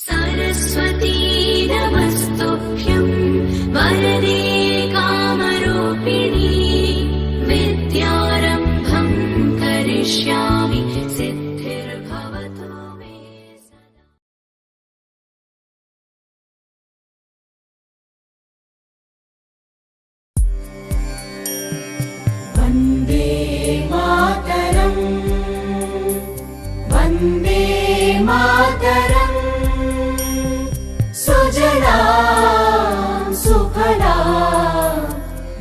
सरस्वती नमस्तुभ्यं वरदे कामरूपिणी विद्यारम्भं करिष्यामि सिद्धिर्भवतु मे सदा। वन्दे मातरम् वन्दे मातरम् सुजलां सुफलां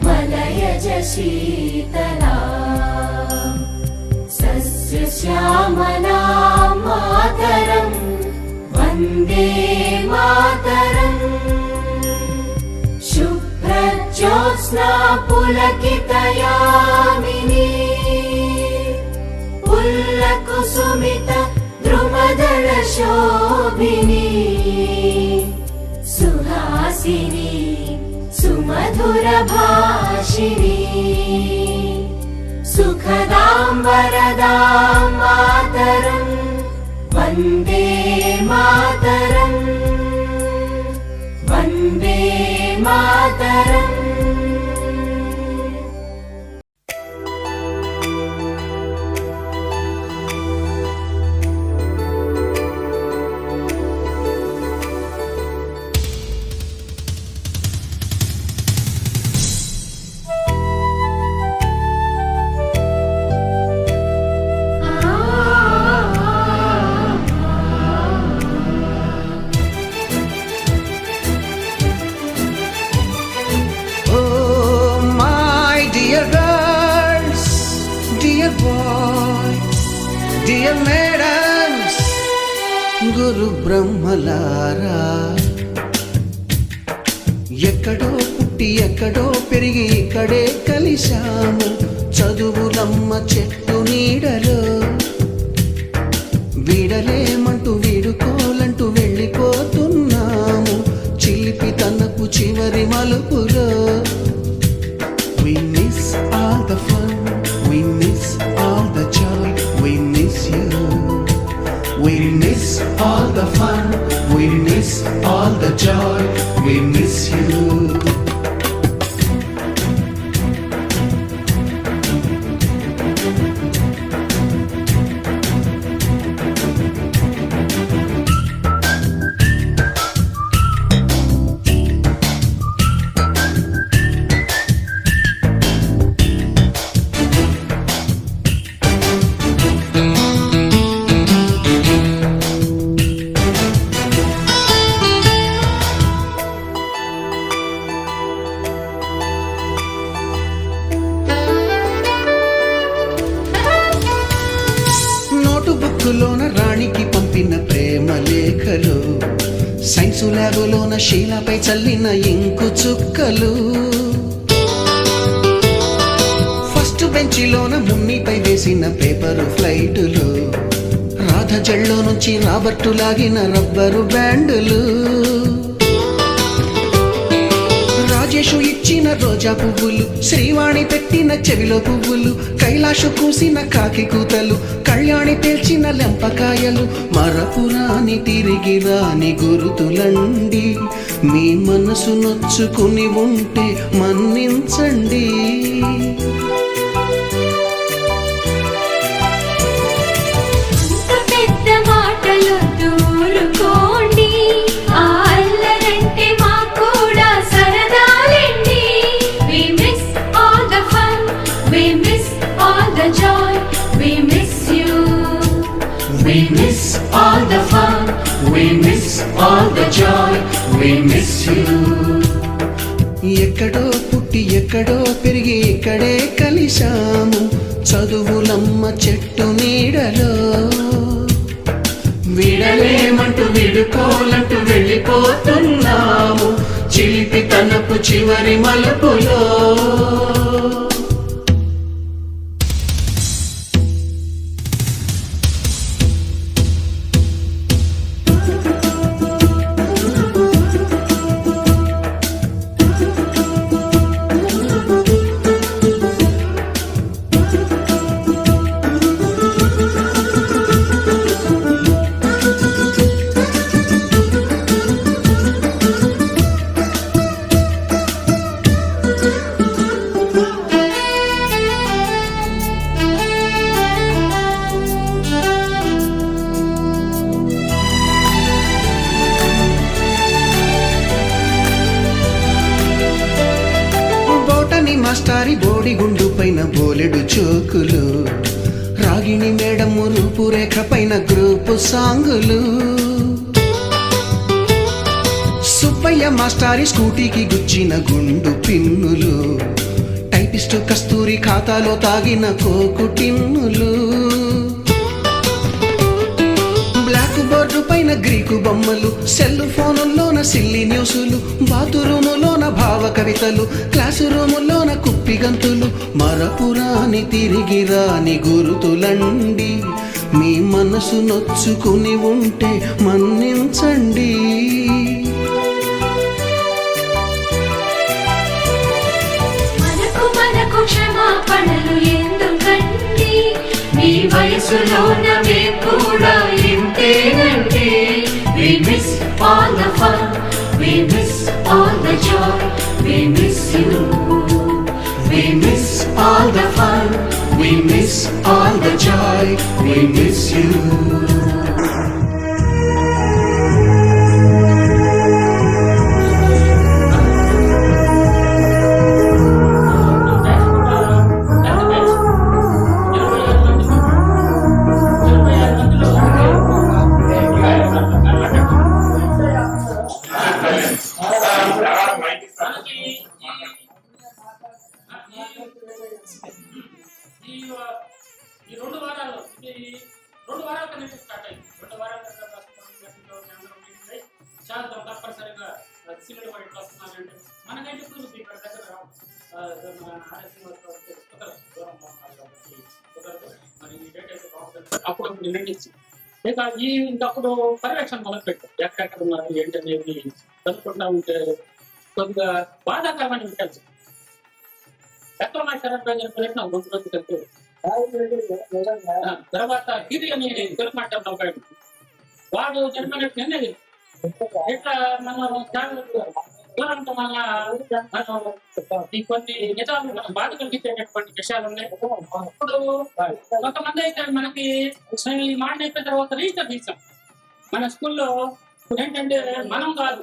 मलयज शीतलां सस्यश्यामलां मातरं वन्दे मातरम् शुभ्रज्योत्स्ना पुलकितयामिनी पुल्लकुसुमित द्रुमदलशोभिनी सुहासिनी सुमधुरभाषिणी सुखदां वरदां मातरं वन्दे मातरम् वन्दे मातरम्। డియర్ మేడమ్స్ గురు బ్రహ్మలారా ఎక్కడో పుట్టి ఎక్కడో పెరిగి ఇక్కడే కలిశాము చదువులమ్మ చెట్టు నీడలో వీడలేమంటూ వీడుకోలంటూ వెళ్ళిపోతున్నాము చిలిపి తనకు చివరి మలుపులో We miss all the fun, we miss all the joy, we miss you. We miss all the fun, we miss all the joy, we miss you. బుక్కులోన రాణికి పంపిన ప్రేమ లేఖలు సైన్సు ల్యాబులోన శీలపై చల్లిన ఇంకు చుక్కలు ఫస్ట్ బెంచిలోన మున్నిపై వేసిన పేపరు ఫ్లైటులు రాధ జల్లో నుంచి రాబర్టు లాగిన rubber బ్యాండులు Rajesh ఇచ్చిన రోజా పువ్వులు శ్రీవాణి పెట్టిన చెవిలో పువ్వులు కైలాషు కూసిన కాకి కూతలు కళ్యాణి పేల్చిన లెంపకాయలు మరపురాని తిరిగి రాని గురుతులండి మీ మనసు నొచ్చుకుని ఉంటే మన్నించండి We miss all the fun, we miss all the joy, we miss you. ఎక్కడో పుట్టి ఎక్కడో పెరిగి ఇక్కడే కలిశాము చదువులమ్మ చెట్టు నీడలో విడలేమంటూ విడుకోలంటూ వెళ్ళిపోతున్నాము చిలిపి తనపు చివరి మలుపులో మాస్టారి బోడిగుండు పైన బోలెడు చోకులు, రాగిణి మేడము రూపురేఖ పైన గ్రూపు సాంగులు, సుబ్బయ్య మాస్టారి స్కూటీకి గుచ్చిన గుండు పిన్నులు, టైపిస్టు కస్తూరి ఖాతాలో తాగిన కోకు టిన్నులు, బ్లాక్ బోర్డు పైన గ్రీకు బొమ్మలు, సెల్ ఫోనుల్లోన సిల్లి న్యూసులు, బాతురూములోన భావ కవితలు, క్లాసు రూములోన కుప్పిగంతులు, మరపురాని తిరిగి రాని గురుతులండి, మీ మనసు నొచ్చుకుని ఉంటే మన్నించండి. మనకు క్షమాపణలు ఎందుకండి, మీ వయసులోన మేము కూడా ఇంతేనండి. We miss all the fun, we miss all the joy, we miss you. We miss all the fun, we miss all the joy, we miss you. ఈ 2 వారాలు నుంచి స్టార్ట్ అయింది. 2 వారాల తర్వాత చాలా తప్పనిసరిగా సిలిండర్ వాడి వస్తున్నారంటే మనకంటే ఇప్పుడు ఇక్కడ దగ్గర మరి ఈ డేట్ అయితే బాగుంటుంది. అప్పుడు నిర్ణయించి ఇక ఇంకప్పుడు పర్యవేక్షణ మొదలుపెట్టాం. ఎక్కడెక్కడ ఉన్నారు ఏంటనేది కనుక్కుంటా ఉంటే కొద్దిగా బాధాకరమైన విషయాలు ఎక్కడ మా శరత్ జరిపిన 2 రోజులు కలిపి తర్వాత గిరి అని దొరికమంటాం వాడు జరిపినట్టు అనేది ఇట్లా మనం దూరంతో మళ్ళా ఈ కొన్ని నిజాలు మనం బాధ కలిగించేటటువంటి విషయాలు ఉన్నాయి. ఇప్పుడు కొంతమంది అయితే మనకి ఈ మాట అయిపోయిన తర్వాత రిజిస్టర్ తీసాం మన స్కూల్లో. ఇప్పుడు ఏంటంటే మనం కాదు,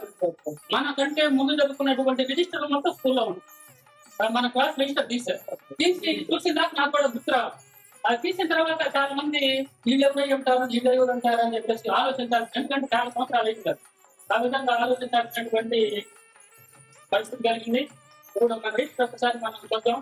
మనకంటే ముందు చదువుకున్నటువంటి రిజిస్టర్ మొత్తం స్కూల్లో ఉంది. మన క్లాస్ రిజిస్టర్ తీసి చూసిన దాకా నాకు కూడా గుర్తురా. అది తీసిన తర్వాత చాలా మంది వీళ్ళు ఎవరు ఉంటారు అని చెప్పేసి ఆలోచించాలి. ఎందుకంటే చాలా సంవత్సరాలు అయింది కదా, ఆ విధంగా ఆలోచించాల్సినటువంటి పరిస్థితి కలిగింది. ఇప్పుడు మన రిజిస్టర్ ఒకసారి మనం చూద్దాం.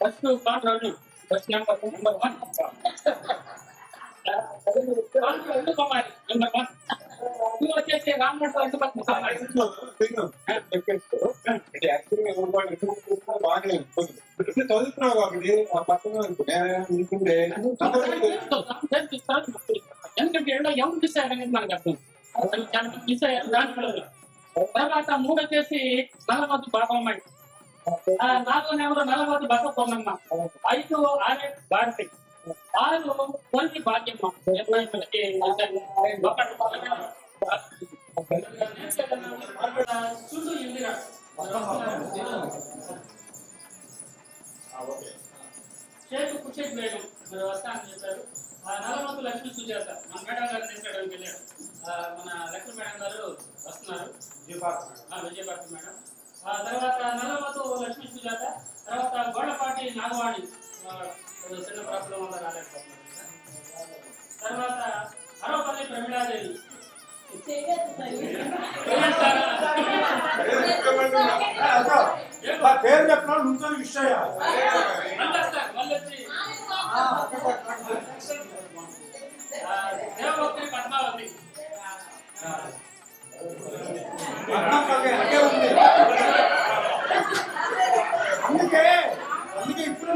ఫస్ట్ ఫస్ట్ నెంబర్ 1 కుమారి నెంబర్ 1 వచ్చేసి రామనాథ్ చదువుతున్నావు కాబట్టి ఎందుకంటే ఎవరు మిస్ అయ్యారనేది మనకు అర్థం. చాలా మంది మిస్ అయ్యారు దాంట్లో. తర్వాత 3 వచ్చేసి నల్లమద్దు బాబమ్మాయి, 4 నెంబర్ నల్లమద్దు బసప్పమ్మ, 5 ఆర్ఏ భారతి, 6 కొలిసి భాగ్యమ్మ, చూడు ఇందిరా చేతు కుర్చేకి వేయడం మీరు వస్తానని చెప్పారు. నల్లమద్దు లక్ష్మీ సుజాత మన మేడం గారు తీసుకెళ్ళడానికి వెళ్ళారు. మన లక్ష్మీ మేడం గారు వస్తున్నారు, విజయభారతి మేడం. తర్వాత నల్లమద్దు లక్ష్మీ సుజాత, తర్వాత గోడపాటి నాగవాణి చిన్న ప్రాబ్లం వల్ల రాలేకపోతున్నారు. తర్వాత అరవపల్లి ప్రమిళాదేవి, పేరు చెప్పిన నుంచో విషయ దేవభక్తి పద్మావతి, అందుకే ఇప్పుడు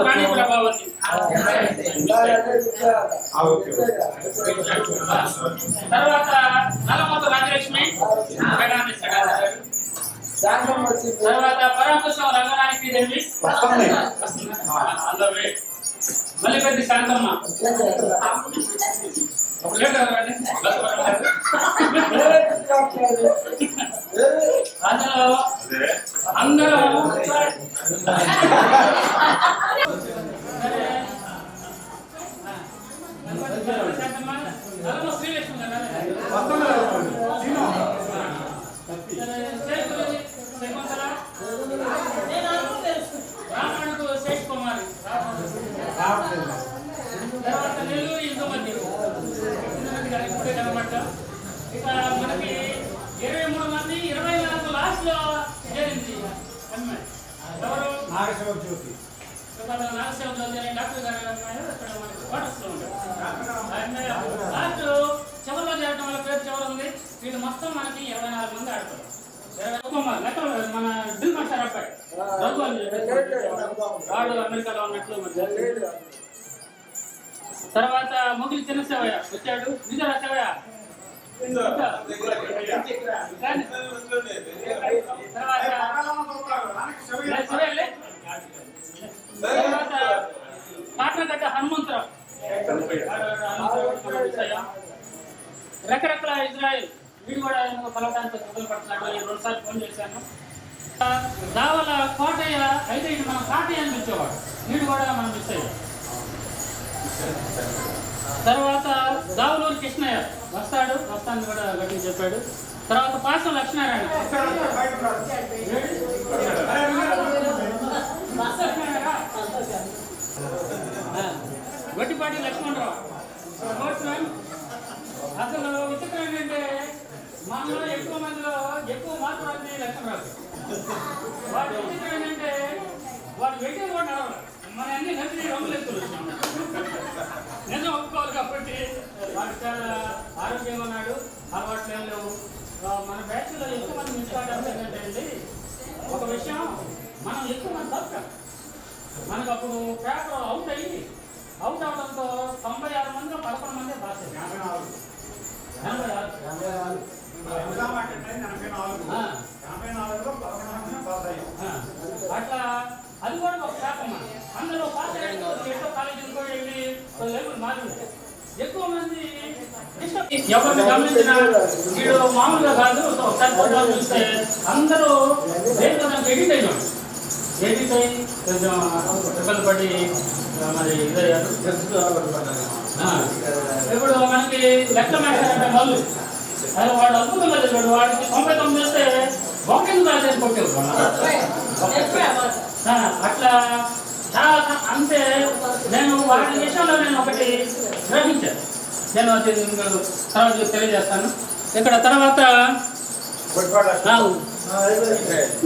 రాణి ప్రభావతి, తర్వాత నల్లమద్దు రాజలక్ష్మి, తర్వాత పరాకుశం రంగనాయకి దేవి, మల్లిపెద్ది శాంతమ్మ, అందరూ రామణకు శేష్ కుమారి తర్వాత నెల్లూరు ఇంతమంది అనమాట. ఇక మనకి 23 మంది 24 లాస్ట్ లో చేరింది అమ్మాయి ఎవరు నాగేశ్వర జ్యోతి నాగశివ జ్యోతి అనే డాక్టర్ గారు అమ్మాయి అక్కడ మనకి క్వార్టర్స్ లో ఉంటారు. లాస్ట్ చివరిలో చేరడం వల్ల పేరు చివరి ఉంది. వీళ్ళు మొత్తం మనకి 24 మంది ఆడతారు. మన డ్రిల్ మాస్టర్ అబ్బాయి వాడు అమెరికాలో ఉన్నట్లు మరి. తర్వాత మొగిలి చిన్న శివయ్య వచ్చాడు. నిజరా శివయ్య తర్వాత కాట్రగడ్డ హనుమంతరావు రకరకాల ఇజ్రాయిల్ వీడు కూడా కలవడానికి మొదలు పడుతున్నాడు. 2 సార్లు ఫోన్ చేశాను. దావల కోటయ్య అయితే ఇది మనం కాటయ్య అని పిలిచేవాడు. వీడు కూడా మనం మిస్ అయ్యాం. తర్వాత దావులూరు కృష్ణయ్య వస్తాను కూడా గట్టిగా చెప్పాడు. తర్వాత పాసం లక్ష్మీనారాయణ గట్టిపాటి లక్ష్మణరావు. అసలు విచిత్రం ఏంటంటే మనలో ఎక్కువ మందిలో ఎక్కువ మార్పు రాని లక్ష్మణరావు. వాడు విచిత్రం ఏంటంటే వాడు వెయిటింగ్ కూడా నడవాలి. మన అన్ని కలిసి రంగులు ఎత్తుకొచ్చినాం. నిజం ఒప్పుకోవాలి కాబట్టి వాడు చాలా ఆరోగ్యంగా ఉన్నాడు. అలవాట్లు ఏం లేవు. మన బ్యాచ్లో ఎక్కువ మంది మిస్ కావడం ఏంటంటే అండి ఒక విషయం, మనం ఎక్కువ మంది తప్ప మనకు అప్పుడు పేపర్ అవుట్ అవడంతో 96 మందిలో 11 మంది పాస్ అయ్యారు. 84 అట్లా అది కూడా ఒక శాతం. అందులో పాస్ అయ్యేందుకు ఎన్నో కాలేజీలు కూడా వెళ్ళి లేబుల్ మారింది. ఎక్కువ మంది ఎవరిని గమనించినా వీడు మామూలుగా కాదు. ఒకసారి ఫోటోలు చూస్తే అందరూ దేంట్లో ఎడిట్ అయ్యాం. ఎడిట్ అయ్యి కొంచెం ఇబ్బంది పడి మరి ఇదయ్యారు. ఇప్పుడు మనకి లెక్క మేస్తారంటే మళ్ళీ అది వాడు అద్భుతంగా చదివాడు. వాడికి 99 వస్తే వాకింగ్ రాజేసి కొట్టేవాడు. అట్లా చాలా అంతే. నేను వాటి విషయంలో నేను ఒకటి గ్రహించాను. నేను అది తర్వాత తెలియజేస్తాను. ఇక్కడ తర్వాత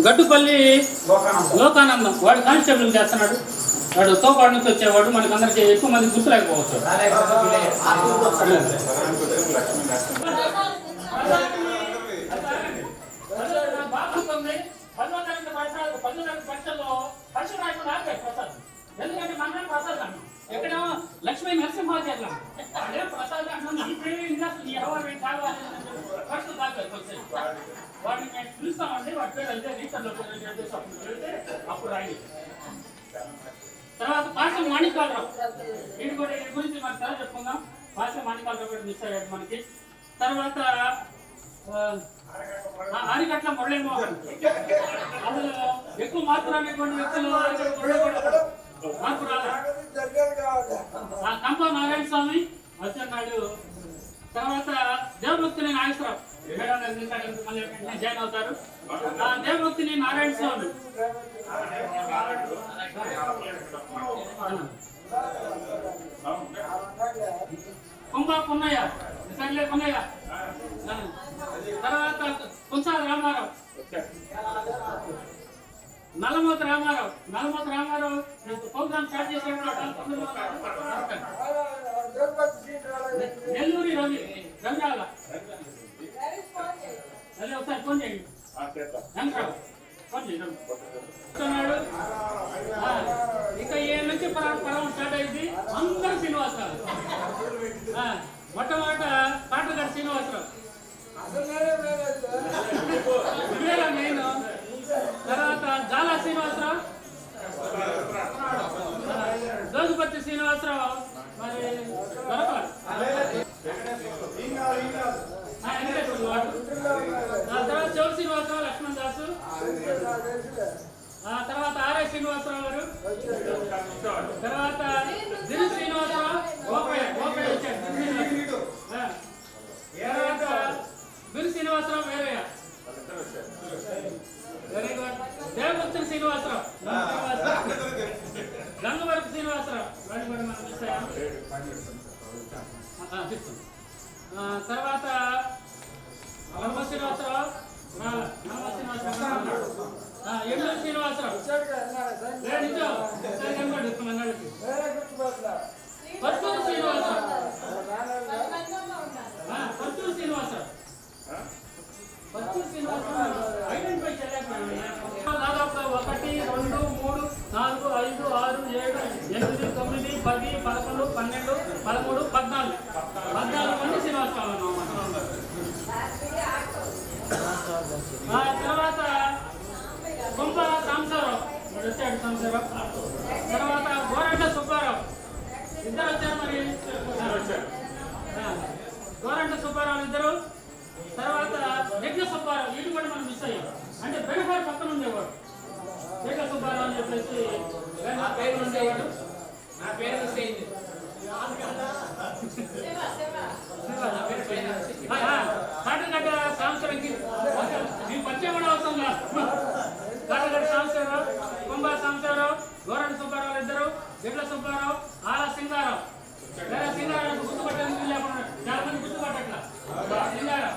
గడ్డుపల్లి లోకానందం వాడు కానిస్టేబుల్ చేస్తున్నాడు. వాడు తోపాడు నుంచి వచ్చేవాడు. మనకు అందరికి ఎక్కువ మంది గుర్తులేకపోవచ్చు. బాగుంటుంది. 10వ తరగతి పరీక్షల్లో పరీక్ష రాయకుండా ఆపారు ప్రసాద్. ఎందుకంటే మనమే ప్రసాద్ అన్నాం. ఎక్కడో లక్ష్మీ నరసింహాచార్య అదే ప్రసాద్ అంటున్నాం. ఎవరు కావాలి ఫస్ట్ దాకా వాడిని మేము పిలుస్తామండి. వాడి పేరు అయితే రీసెంట్లో అప్పుడు రాయి. తర్వాత పాసం మాణికాలరావు వీడి కూడా వీడి గురించి మనకు చాలా చెప్పుకుందాం. పాసం మాణికాలరావు కూడా మిస్ అయ్యాడు మనకి. తర్వాత ఆరికట్ల మురళీమోహన్ అసలు ఎక్కువ మార్పు రానిటువంటి వ్యక్తులు మార్పు రాలేదు. కంప నారాయణ స్వామి వచ్చాడు. తర్వాత దేవభక్తిని నాగేశ్వరరావు మళ్ళీ జాయిన్ అవుతారు. దేవభక్తిని నారాయణ స్వామి కుంభా పున్నయ్య సర్లే పున్నయ్య. తర్వాత కుంసాల రామారావు నల్లమూత రామారావు ప్రోగ్రామ్ స్టార్ట్ చేసేటప్పుడు నెల్లూరి రంగాల ఒకసారి ఫోన్ చేయండి. ఫోన్ చేయండి. ఇక ఏ నుంచి పర్వం స్టార్ట్ అయింది. అందరూ శ్రీనివాసరావు. మొట్టమొదట కాటగారి శ్రీనివాసరావు నేను. తర్వాత జాలా శ్రీనివాసరావు, జోగిపత్తి శ్రీనివాసరావు మరి దొరకాలి. శ్రీనివాసరావు గారు, తర్వాత దిల్ శ్రీనివాసరావు, గోపయ్య వచ్చాడు. తర్వాత బిల్ శ్రీనివాసరావు వేరయ్య, వెరీ గుడ్. దేవగుప్తం శ్రీనివాసరావు, గంగవరపు శ్రీనివాసరావు, వాడిని కూడా మనం మిస్ అయ్యాం. తర్వాత నమ్మ శ్రీనివాసరావు, ఎన్నో శ్రీనివాసరావు, పత్తూరు శ్రీనివాసరావు, పత్తూరు శ్రీనివాసరావు, ఐడెంటిఫై చేయలేకపోయాను. దాదాపు 1, 2, 3, 4, 5, 6, 7, 8, 9, 10, 11, 12, 13, 14 మంది శ్రీనివాసరావు అన్నమాట. తర్వాత కొంప సాంబరావు వచ్చాడు, తర్వాత గోరంట సుబ్బారావు, ఇద్దరు వచ్చారు. మరి గోరంట సుబ్బారావు ఇద్దరు. తర్వాత యజ్ఞ సుబ్బారావు, వీళ్ళు కూడా మనం మిస్ అయ్యాం. అంటే బెనఫార్ పక్కన ఉండేవాడు యజ్ఞ సుబ్బారావు అని చెప్పేసి నా పేరు ఉండేవాడు. నా పేరు కాటగడ్డ సాంసరావుకి మీ పరిచయం కూడా అవసరం కాదు. కాటగడ్డ సాంసరావు, కుంభ సాంసరావు, గోరంట సుబ్బారావు ఇద్దరు, యజ్ఞ సుబ్బారావు, ఆల సింగారావు. సింగారావు గుర్తుపట్టడానికి లేకుండా చాలా మంది గుర్తుపట్టట్లా. సింగారావు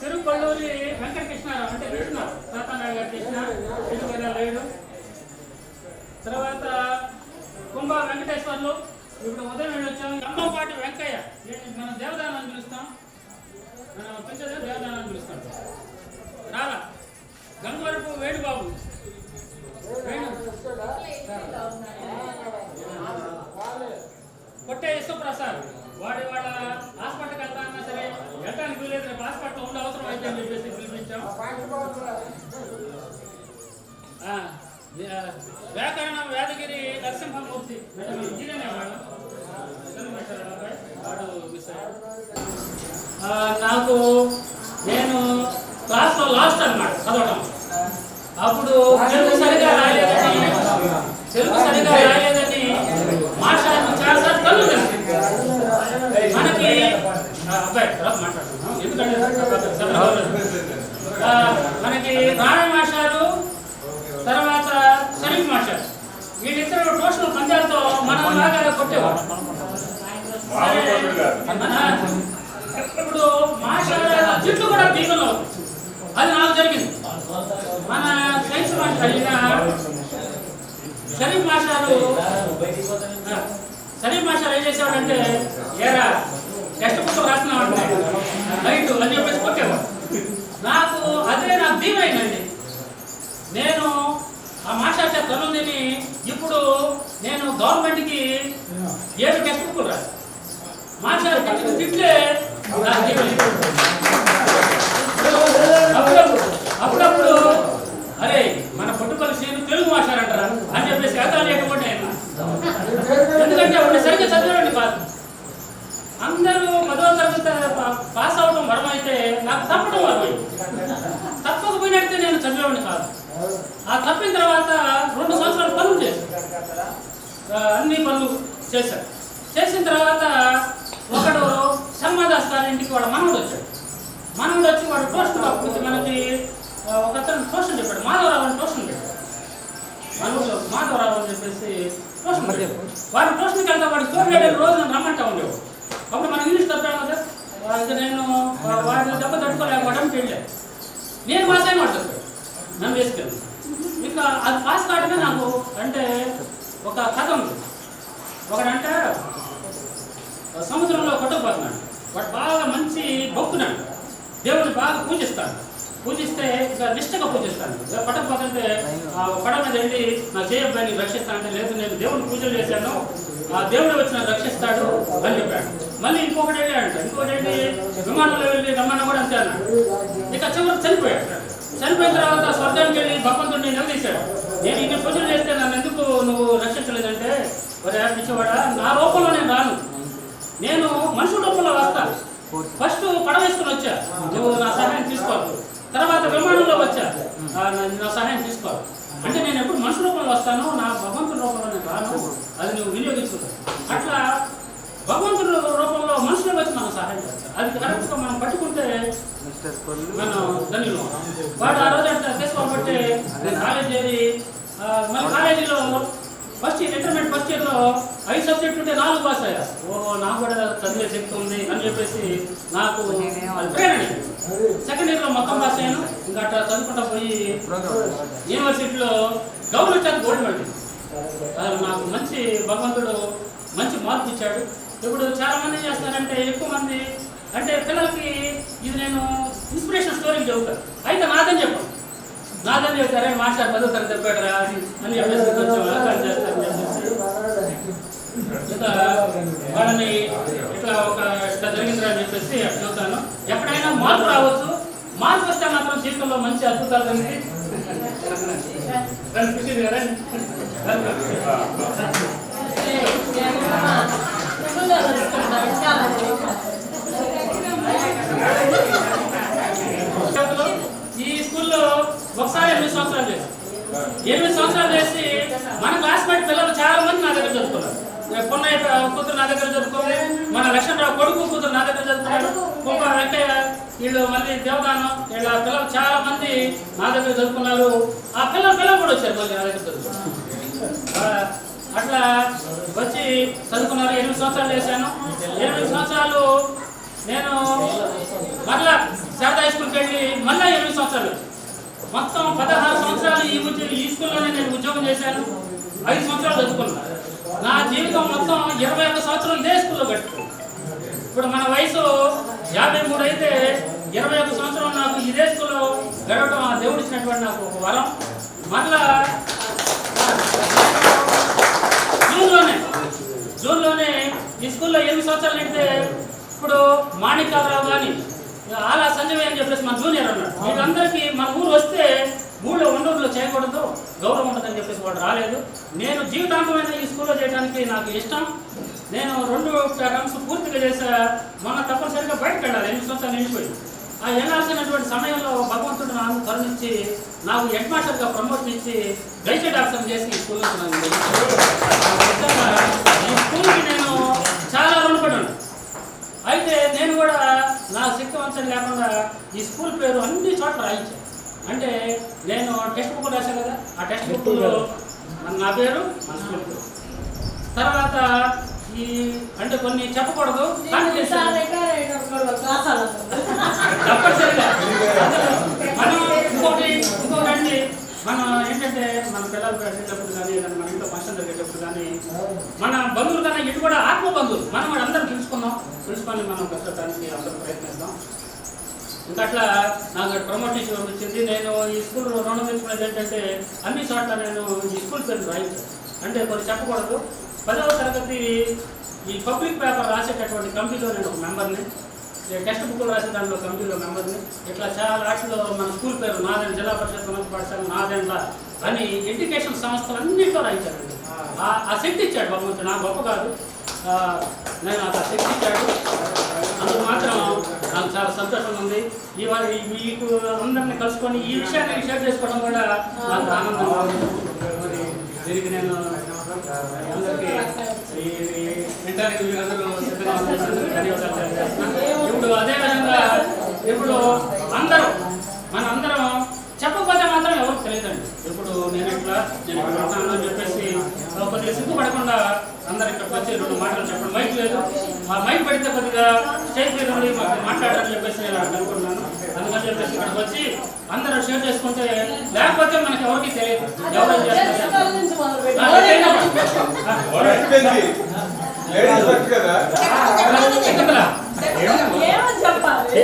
తిరుపల్లూరి వెంకటకృష్ణారావు, అంటే కృష్ణ తాతారావు గారు, కృష్ణ ఇటువైనా లేడు. తర్వాత కుంభ వెంకటేశ్వర్లు, ఇప్పుడు ఉదయం వెళ్ళొచ్చాము. అమ్మపాటి వెంకయ్య, మనం దేవదానాన్ని పిలుస్తాం, మనం పెంచదే దేవదానాన్ని పిలుస్తాం. రాలా గంగవరపు వేణుబాబు, కొట్టే యశ్వప్రసాద్, వాళ్ళ హాస్పిటల్కి వెళ్తానన్నా సరే వెళ్ళడానికి వీలేదు, రేపు హాస్పిటల్లో ఉండే అవసరం అయితే అని చెప్పేసి పిలిపించాం. వ్యాకరణం యాదగిరి నరసింహమూర్తి, ఇంజనీర్ వాడు మిస్ అయ్యాడు. నాకు నేను క్లాస్లో లాస్ట్ అన్నమాట చదవడం. అప్పుడు తెలుగు సరిగా రాలేదని మాట్లాడుతూ చాలాసార్లు కళ్ళు మనకి అబ్బాయి మాట్లాడుతున్నాం, ఎందుకంటే మనకి రాణ మాస్టారు, తర్వాత షరీఫ్ మాస్టర్, వీళ్ళిద్దరు ట్యూషన్ పంచాలతో మనం లాగా కొట్టేవాడు. ఇప్పుడు మాస్టర్ జిట్టు కూడా దీపంలో అది నాకు జరిగింది. మన సైన్స్ మాస్టర్ అయిన షరీఫ్ మాస్టర్ ఏం చేసేవాడంటే, ఏరా టెక్స్ట్ పుస్తకం రాస్తున్నామంటే రైట్ అని చెప్పేసి కొట్టేవాడు. నాకు దీవైందండి. నేను ఆ మాస్టర్ చేత తల్లుందని ఇప్పుడు నేను గవర్నమెంట్కి 7 టెక్స్ట్ బుక్లు రాను. మాస్టర్ తిట్లే అప్పుడప్పుడు అరే మన పుట్టుకల శ్రీను తెలుగు మాట్లాడంటారా అని చెప్పేసి ఎగతాళి లేకపోతే ఎందుకంటే అప్పుడు సరిగ్గా చదివేవాడిని కాదు. అందరూ 10వ తరగతి పాస్ అవడం వరమైతే నాకు తప్పడం వరమైంది. తప్పకపోయినట్టే నేను చదివేవాడిని కాదు. ఆ తప్పిన తర్వాత 2 సంవత్సరాలు పనులు చేశాను, అన్ని పనులు చేశాను. చేసిన తర్వాత ఒకడు సన్మాదాస్ గారి ఇంటికి వాడు మనవుడు వచ్చాడు. మనవుడు వచ్చి వాడు ట్యూషన్ కాకపోతే మనకి ఒక అతను ట్యూషన్ చెప్పాడు, మాధవరావు అని ట్యూషన్ పెట్టాడు. మనవుడు మాధవరావు అని చెప్పేసి ట్యూషన్ పెట్టాడు. వాడు ట్యూషన్కి వెళ్తా వాడు తోడు రోజు నన్ను రమ్మంటా ఉండేవాడు. అప్పుడు మనం ఇంగ్లీష్ తప్పాను కదా, నేను వాడిని దెబ్బ తట్టుకోలేకపోవడం తెలియలేదు. నేను పాస్ అయిన వాడు నన్ను వేసుకెళ్ళి ఇంకా అది పాస్ కావడమే నాకు అంటే ఒక కథ ఉంది. ఒకడంటే సముద్రంలో కొట్టకపోతున్నాడు, వాడు బాగా మంచి భక్తున్నాడు, దేవుడిని బాగా పూజిస్తే ఇక నిష్టగా పూజిస్తాను. కొట్టకపోతుంటే పడ మీద వెళ్ళి నా చేయబ్బాయిని రక్షిస్తానంటే, లేదు నేను దేవుడిని పూజలు చేశాను, ఆ దేవుడు వచ్చి నన్ను రక్షిస్తాడు అని చెప్పాడు. మళ్ళీ ఇంకొకటి వెళ్ళాడంట, ఇంకొకటి వెళ్ళి విమానంలో వెళ్ళి రమ్మన్న కూడా అంతే అన్నాడు. ఇక చివరికి చనిపోయాడు. చనిపోయిన తర్వాత స్వర్గానికి వెళ్ళి భగవంతుడిని నిలదీశాడు. నేను ఇన్ని పూజలు చేస్తే నన్ను ఎందుకు నువ్వు రక్షించలేదంటే, ఒరే పిచ్చివాడా, నా రూపంలో నేను రాను, నేను మనుషుల రూపంలో వస్తా. ఫస్ట్ పడవ వేసుకుని వచ్చా, నువ్వు నా సహాయం తీసుకోవాలి. తర్వాత విమానంలో వచ్చా, నా సహాయం తీసుకోవాలి. అంటే నేను ఎప్పుడు మనుషుల రూపంలో వస్తాను, నా భగవంతుడి రూపంలో నేను రాను, అది నువ్వు వినియోగించుకుంటావు. అట్లా భగవంతుడి రూపంలో మనుషులకు వచ్చి మనం సహాయం చేస్తాం. అది కరెక్ట్గా మనం పట్టుకుంటే మనం ధన్యులు. వాడు ఆ రోజు అంటే తీసుకోబట్టి నేను కాలేజ్ చేరి మన కాలేజీలో ఫస్ట్ ఇంటర్మీడియట్ ఫస్ట్ ఇయర్లో 5 సబ్జెక్టులు ఉంటే 4 పాస్ అయ్యా. ఓహో, నాకు కూడా చదివే శక్తి ఉంది అని చెప్పేసి నాకు ప్రేరణ. సెకండ్ ఇయర్లో మొత్తం పాస్ అయ్యాను. ఇంకా అట్లా చదువుకుంటా పోయి యూనివర్సిటీలో గవర్నమెంట్ చేత గోల్డ్ మెడల్. నాకు మంచి భగవంతుడు మంచి మార్పు ఇచ్చాడు. ఇప్పుడు చాలా మంది ఏం చేస్తున్నారంటే, ఎక్కువ మంది అంటే పిల్లలకి ఇది నేను ఇన్స్పిరేషన్ స్టోరీ చెబుతాను. అయితే నాదని చెప్పాను, నాదని చెప్తారే మాస్టర్ చదువుతాను చెప్పాడరా అని చెప్పేసి కొంచెం ఆకారం చేస్తారని చెప్పేసి ఇంకా వాళ్ళని ఇట్లా ఇట్లా జరిగిందిరా అని చెప్పేసి అట్లా చెబుతాను. ఎక్కడైనా మార్పు రావచ్చు, మార్పు వస్తే మాత్రం జీవితంలో మంచి అద్భుతాలు కలిగి కదా. ఈ స్కూల్లో ఒకసారి 8 సంవత్సరాలు చేసి 8 సంవత్సరాలు చేసి మన క్లాస్మేట్ పిల్లలు చాలా మంది నా దగ్గర చదువుకున్నారు. పొన్నయ్య కూతురు నా దగ్గర చదువుకోవాలి, మన లక్ష్మణరావు కొడుకు కూతురు నా దగ్గర చదువుకున్నారు, గొప్ప వెంకయ్య వీళ్ళు మళ్ళీ దేవదానం వీళ్ళ పిల్లలు చాలా మంది నా దగ్గర చదువుకున్నారు. ఆ పిల్లలు కూడా వచ్చారు మళ్ళీ నా దగ్గర చదువుకున్నారు. అట్లా వచ్చి చదువుకున్నారు. 8 సంవత్సరాలు చేశాను. 8 సంవత్సరాలు నేను మళ్ళా శారదా హై స్కూల్కి వెళ్ళి మళ్ళీ 8 సంవత్సరాలు, మొత్తం 16 సంవత్సరాలు ఈ స్కూల్లోనే నేను ఉద్యోగం చేశాను. 5 సంవత్సరాలు చదువుకున్నాను. నా జీవితం మొత్తం 21 సంవత్సరాలు ఇదే స్కూల్లో గడుపుకున్నాను. ఇప్పుడు మన వయసు 53 అయితే 21 సంవత్సరాలు నాకు ఇదే స్కూల్లో గడవడం ఆ దేవుడు ఇచ్చినటువంటి నాకు ఒక వరం. మళ్ళా జూన్లోనే ఈ స్కూల్లో 8 సంవత్సరాలు నిండితే ఇప్పుడు మాణిక్యాలరావు కానీ అలా సంజయ్ అని చెప్పేసి మన జూనియర్ అన్నాడు. వీళ్ళందరికీ మన ఊరు వస్తే ఊళ్ళో ఉండూరులో చేయకూడదు, గౌరవం ఉండదని చెప్పేసి వాడు రాలేదు. నేను జీవితాంతమైన ఈ స్కూల్లో చేయడానికి నాకు ఇష్టం. నేను 2 టర్మ్స్ పూర్తిగా చేసా. మొన్న తప్పనిసరిగా బయటకు వెళ్ళాలి, 8 సంవత్సరాలు నిండిపోయింది. ఆ వెళ్ళాల్సినటువంటి సమయంలో భగవంతుడు నాకు కరుణించి నాకు హెడ్ మాస్టర్గా ప్రమోషన్ ఇచ్చి గైడెడ్ ఆఫీసర్ చేసి ఈ స్కూల్ ఈ స్కూల్కి నేను చాలా రుణపడ్డాను. అయితే నేను కూడా నా శక్తి వంచన లేకుండా ఈ స్కూల్ పేరు అన్ని చోట్ల రాయించాను. అంటే నేను టెక్స్ట్ బుక్ రాశాను కదా, ఆ టెక్స్ట్ బుక్లో నా పేరు మన స్కూల్ పేరు. తర్వాత ఈ అంటే కొన్ని చెప్పకూడదు కానీ తప్పనిసరిగా మనం ఇంకోటి అండి, మనం ఏంటంటే మన పిల్లలు పెట్టేటప్పుడు కానీ మన ఇంట్లో ఫంక్షన్ జరిగేటప్పుడు కానీ మన బంధువులు కన్నా ఇటు కూడా ఆత్మ బంధువులు మనం కూడా అందరం తెలుసుకొని మనం కష్టపడడానికి అందరూ ప్రయత్నిస్తాం. ఇంకా అట్లా నాకు ప్రమోషన్ వచ్చింది. నేను ఈ స్కూల్ రుణం తెచ్చుకునేది ఏంటంటే అన్ని చోట్ల నేను ఈ స్కూల్ పేరు రాయించాను. అంటే కొన్ని చెప్పకూడదు. 10వ తరగతి ఈ పబ్లిక్ పేపర్ రాసేటటువంటి కమిటీలో నేను ఒక మెంబర్ని, టెక్స్ట్ బుక్లు రాసే దాంట్లో కమిటీలో మెంబర్ని. ఇట్లా చాలా వాటిలో మన స్కూల్ పేరు నాదెండ్ల, జిల్లా పరిషత్ ఉన్నత పాఠశాల నాదెండ్ల అని ఎడ్యుకేషన్ సంస్థలు అన్నింటిలో రాయించానండి. ఆ శక్తి ఇచ్చాడు భగవంతుడు, నాకు గొప్ప కాదు, నేను ఆ శక్తి ఇచ్చాడు. అందుకు మాత్రం నాకు చాలా సంతోషంగా ఉంది. ఇవాళ మీకు అందరినీ కలుసుకొని ఈ విషయాన్ని షేర్ చేసుకోవడం కూడా నాకు ఆనందంగా ఉంది. మరి దీనికి నేను అందరికీ అందరూ ఇప్పుడు అదేవిధంగా ఇప్పుడు అందరం చెప్పకపోతే మాత్రం ఎవరికి తెలియదండి. ఇప్పుడు నేను వెళ్తాను అని చెప్పేసి కొద్దిగా సిగ్గుపడకుండా అందరు ఇక్కడికి వచ్చి 2 మాటలు చెప్పడం. మైక్ లేదు, ఆ మైక్ పెడితే కొద్దిగా స్టేజ్ మీద మాట్లాడాలని చెప్పేసి నేను అనుకుంటున్నాను. అందుకని చెప్పేసి ఇక్కడికి వచ్చి అందరూ షేర్ చేసుకుంటే, లేకపోతే మనకి ఎవరికి తెలియదు ఎవరు చేస్తారు.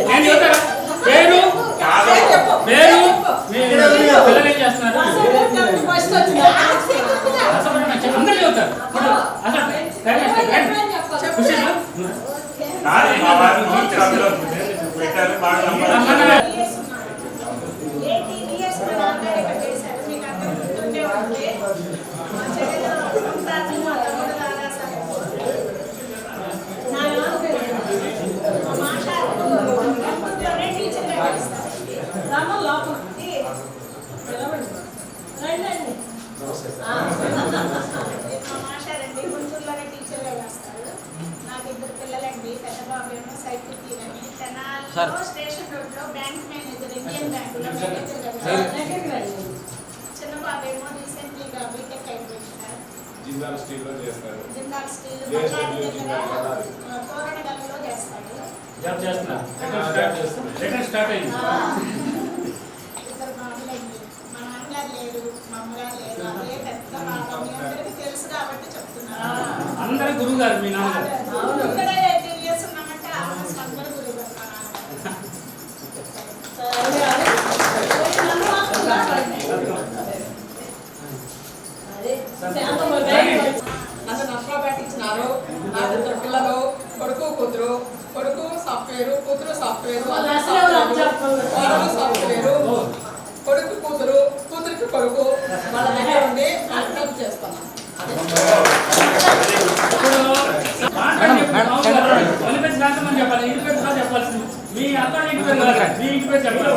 నేను చెప్తారా పేరు పిల్లలు ఏం చేస్తున్నారు అందరూ చెబుతారు. బాబేమో సైకిల్ తీరని తెనాలిలో స్టేషన్ రోడ్లో బ్యాంక్ మేనేజర్ ఇండియన్ బ్యాంకులో మేనేజర్ చిన్న బాబేమో రీసెంట్లీగా బీటెక్ అయిపోయింది సార్. జిందాల్ స్టీల్ లో చేస్తారు. జిందాల్ స్టీల్ కోరడగల్లో చేస్తాడు. జాబ్ చేస్తున్నారు. రిటర్న్ స్టార్ట్ అయింది. ఇద్దరు బాబులైంది. మా నాన్నగారు లేరు, మా అమ్మగారు లేరు. అదే పెద్ద బాధ. మీ అందరికీ తెలుసు కాబట్టి చెప్తున్నాను. అందరూ గురువు గారు మీ నాన్నగారు. ఇక్కడే 18 years ఉన్నామంటే ఆల్మోస్ట్ అందరూ గురువు గారు మా నన్ను నష్టపేట ఇచ్చినారు. నా ఇద్దరు పిల్లలు, కొడుకు కూతురు, కొడుకు సాఫ్ట్వేరు, కూతురు సాఫ్ట్వేరు, కోడలు సాఫ్ట్వేరు, కొడుకు కూతురు, కూతురికి కొడుకు వాళ్ళ దగ్గర ఉండి హెల్ప్ చేస్తాను. చెప్పాలి ఇంటి పేరు చెప్పాల్సింది. మీ అత్త ఇంటి పేరు కాదు, మీ ఇంటి పేరు చెప్పాలి.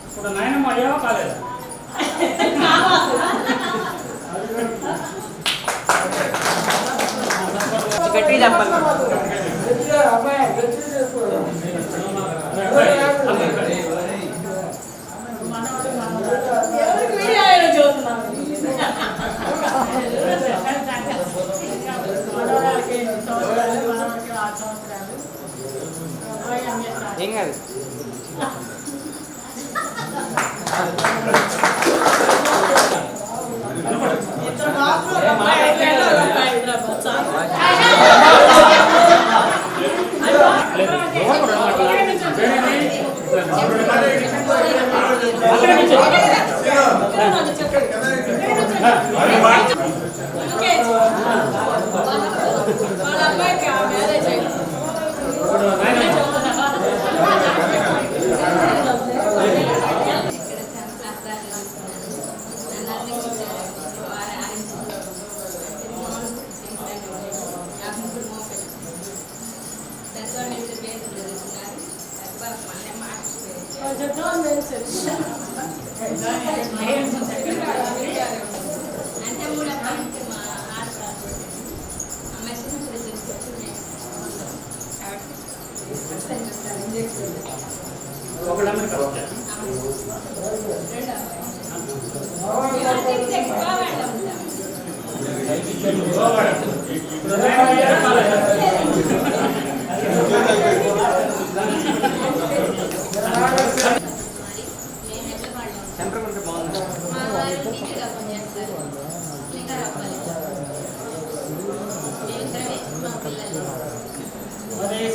ఇప్పుడు నాయనమ్మ అయ్యావా కాలేదా? గట్టి చెప్పాలి. ఏం కాదు. వాళ్ళ అబ్బాయికి మ్యారేజ్ అయింది.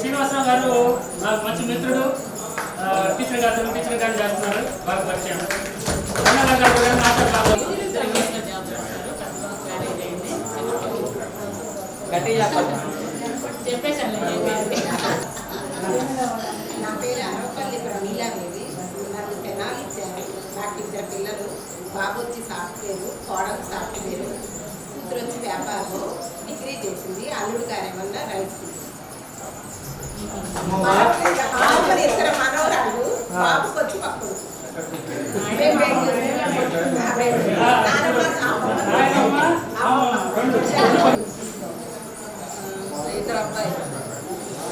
శ్రీనివాసరావు గారు నాకు మంచి మిత్రుడు. టీచర్ గారు చేస్తున్నారు. బాగా పరిచయం. గట్టి చెప్పాలి. నా పేరు అనవపల్లి ప్రమీలాదేవి. నాకు తెనాలి ఇచ్చారు. నాకు ఇద్దరు పిల్లలు. బాబు వచ్చి సాఫ్ట్వేరు, కోడలు సాఫ్ట్వేరు, కూతురు వచ్చి వ్యాపారం. డిగ్రీ చేసింది. అల్లుడు గారి వల్ల రైస్. ఇద్దరు మనవరాళ్ళు. బాబుకి వచ్చి పక్కడు. ఇద్దరు అబ్బాయి,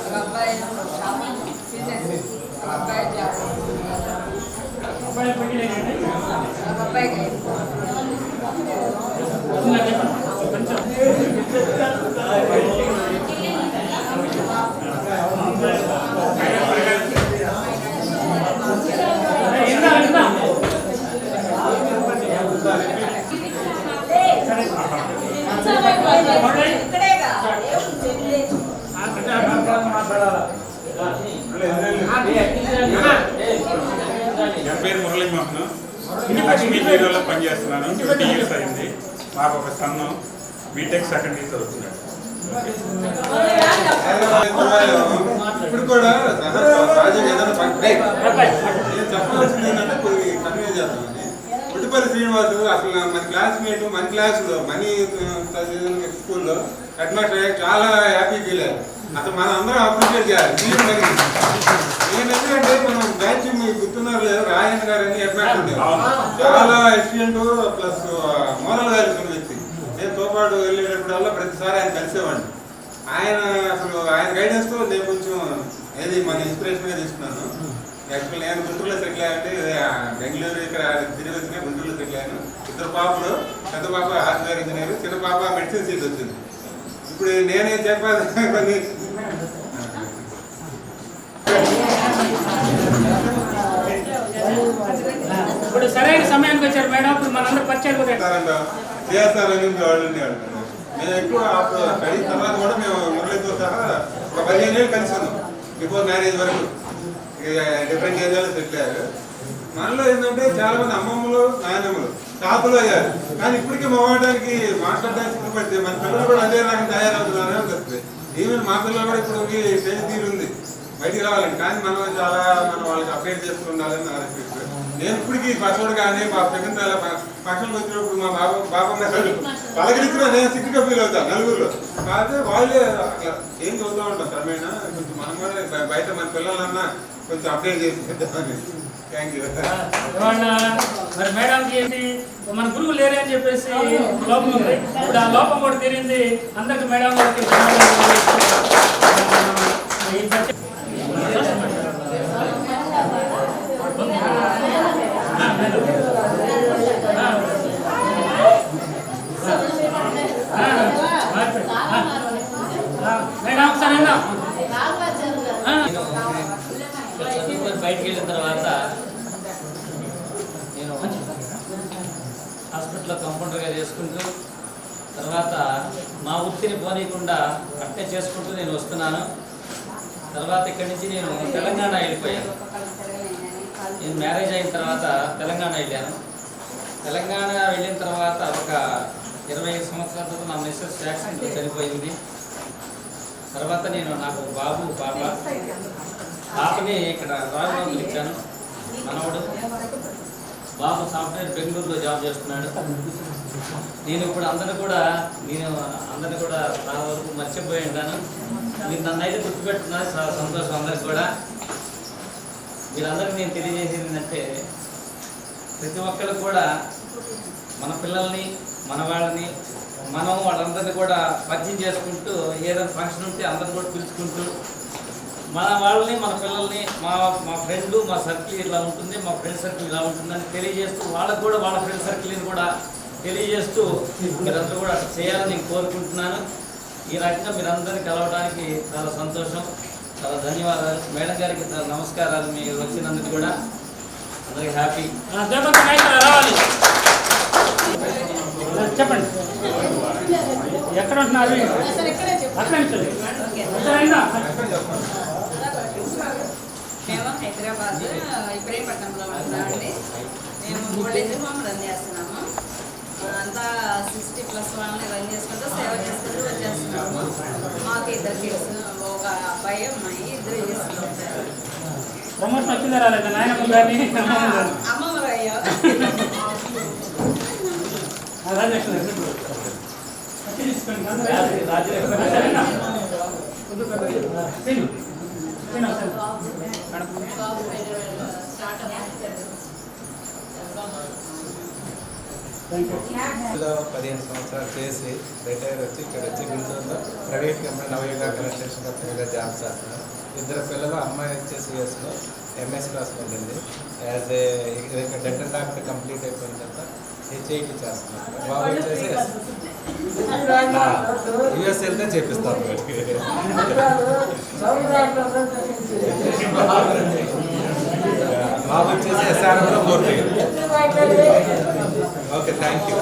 ఒక అబ్బాయి బిజినెస్, ఒక అబ్బాయి జాబ్, ఒక అబ్బాయికి నా పేరు మురళీ మోహన్. లక్ష్మీ జీరోలో పనిచేస్తున్నాను. 20 years అయింది. మాకు ఒక సన్ను బీటెక్ సెకండ్ ఇయర్ చదువుతున్నాడు. ఇప్పుడు కూడా చెప్పాల్సింది ఏంటంటే కన్వే చేద్దామని. ఒట్టిపల్లి శ్రీనివాసు అసలు మన క్లాస్మేట్, మన క్లాసులో మనీ స్కూల్లో హెడ్ మాస్టర్ చాలా హ్యాపీ ఫీల్ అయ్యారు. అసలు మనం అందరం అప్రిషియేట్ చేయాలి. నేను ఎందుకంటే మనం బ్యాచ్ మీకు గుర్తున్నారు లేదా రాయ చాలా ఎఫిషియెంట్ ప్లస్ మోరల్ వాల్యూస్ ఉన్న వ్యక్తి. నేను తోపాటు వెళ్ళేటప్పుడల్లా ప్రతిసారి ఆయన కలిసేవాడిని. ఆయన గైడెన్స్ తో నేను కొంచెం ఏది మన ఇన్స్పిరేషన్ గా తీసుకున్నాను. యాక్చువల్ నేను గుంటూరులో సెటిల్ అయ్యంటే బెంగళూరు ఇక్కడ తిరిగి వచ్చిన గుంటూరులో సెటిల్ అయ్యాను. 2 పాపలు, పెద్ద పాప హార్డ్వేర్ ఇంజనీర్, చిన్న పాప మెడిసిన్ సీట్ వచ్చింది. ఇప్పుడు నేనే చెప్పాలి కొన్ని ఇప్పుడు సరైన సమయానికి వచ్చారు మేడం. ఇప్పుడు మనందరూ పరిచయం చేస్తారని వాళ్ళు ఉండేవాళ్ళు. మేము ఎక్కువ స్టడీ తర్వాత కూడా మేము మురళితో సహా ఒక 15 ఏళ్ళు కలిసి ఉన్నాం. బిఫోర్ మ్యారేజ్ వరకు డిఫరెంట్ ఏరియాలో సెటిల్ అయ్యారు. మనలో ఏంటంటే చాలా మంది అమ్మమ్మలు, నాయనమ్మలు, తాతలు అయ్యారు. కానీ ఇప్పటికీ మొగడానికి మాట్లాడడానికి సిద్ధపడితే మన పిల్లలు కూడా అదే రకం తయారవుతున్నారని అనిపిస్తుంది. ఈవెన్ మా పిల్లలు కూడా ఇప్పుడు స్టేజ్ తీరు ఉంది బయటికి రావాలని. కానీ మనం వాళ్ళకి అప్డేట్ చేస్తూ ఉండాలని నా రిక్వెస్ట్. నేను ఇప్పటికీ పసోడు కానీ మా సెకండ్ ఫంక్షన్కి వచ్చినప్పుడు మా బాబమ్మ పలకరించిన నేను సిగ్గుగా ఫీల్ అవుతాను నలుగురులో. కాకపోతే వాళ్ళే అట్లా ఏం చదువుతూ ఉంటాం క్రమేణా. కొంచెం మనం కూడా బయట మన పిల్లలన్నా కొంచెం అప్డేట్ చేసి పెద్దామని. Thank you. మరి మేడంకి ఏంటి మన గురువు లేరే అని చెప్పేసి లోపం ఉంది. ఇప్పుడు ఆ లోపం కూడా తీరింది. అందరికి మేడం గారికి బయటికి వెళ్ళిన తర్వాత నేను హాస్పిటల్లో కంపౌండర్గా చేసుకుంటూ తర్వాత మా వృత్తిని పోనీయకుండా అట్టే చేసుకుంటూ నేను వస్తున్నాను. తర్వాత ఇక్కడి నుంచి నేను తెలంగాణ వెళ్ళిపోయాను. నేను మ్యారేజ్ అయిన తర్వాత తెలంగాణ వెళ్ళాను. తెలంగాణ వెళ్ళిన తర్వాత ఒక 25 సంవత్సరాల తర్వాత నా మిస్సెస్ యాక్సిడెంట్లో చనిపోయింది. తర్వాత నాకు బాబు పాపని ఇక్కడ రాజమండ్రి ఇచ్చాను. మనవడు బాబు సాఫ్ట్వేర్ బెంగళూరులో జాబ్ చేస్తున్నాడు. నేను ఇప్పుడు అందరిని కూడా చాలా వరకు మర్చిపోయి ఉంటాను. మీరు నన్ను అయితే గుర్తుపెట్టుకున్నారు, చాలా సంతోషం. అందరికి కూడా మీరందరికీ నేను తెలియజేసేది ఏంటంటే ప్రతి ఒక్కరు కూడా మన పిల్లల్ని, మన వాళ్ళని, మనం వాళ్ళందరినీ కూడా పరిచయం చేసుకుంటూ ఏదైనా ఫంక్షన్ ఉంటే అందరిని కూడా పిలుచుకుంటూ మన వాళ్ళని, మన పిల్లల్ని, మా ఫ్రెండ్, మా సర్కిల్ ఇలా ఉంటుంది, మా ఫ్రెండ్ సర్కిల్ ఇలా ఉంటుందని తెలియజేస్తూ వాళ్ళకు కూడా వాళ్ళ ఫ్రెండ్ సర్కిల్ని కూడా తెలియజేస్తూ మీరందరూ కూడా చేయాలని నేను కోరుకుంటున్నాను. ఈ రకంగా మీరందరినీ కలవడానికి చాలా సంతోషం, చాలా ధన్యవాదాలు. మేడం గారికి చాలా నమస్కారాలు. మీరు వచ్చినందుకు కూడా అందరికి హ్యాపీ. రావాలి చెప్పండి. ఎక్కడ ఉంటున్నారు? అక్కడ మేము హైదరాబాద్ ఇబ్రహీంపట్నంలో ఉంటున్నామండి. మేము ఓల్డేజ్ హోమ్ రన్ చేస్తున్నాము. అంతా 60+ వాళ్ళని రన్ చేసుకుంటూ సేవ చేసుకుంటూ వచ్చేస్తున్నాము. మాకు 2 కిడ్స్, ఒక అబ్బాయి, అమ్మాయి, 2 చేస్తున్నారు. ప్రమోషన్ వచ్చిందా రాలేదా? నాయనమ్మ గారిని అమ్మమ్మ అయ్యా లో 15 సంవత్సరాలు చేసి రిటైర్ వచ్చి ఇక్కడ వచ్చి గుంటూరులో ప్రైవేట్ కంపెనీ నవయుగ కన్స్ట్రక్షన్ కంపెనీలో జాబ్ చేస్తున్నారు. 2 పిల్లలు, అమ్మాయి వచ్చేసి యూఎస్లో ఎంఎస్ క్లాస్ వెళ్ళింది. As a dental doctor complete అయిపోయిన తర్వాత హెచ్ఐటి చేస్తున్నారు. బాబు వచ్చేసి యూఎస్ వెళ్తే చేపిస్తాం. బాబు వచ్చేసి ఎస్ఆర్ఎంలో పూర్తి. Okay, thank you.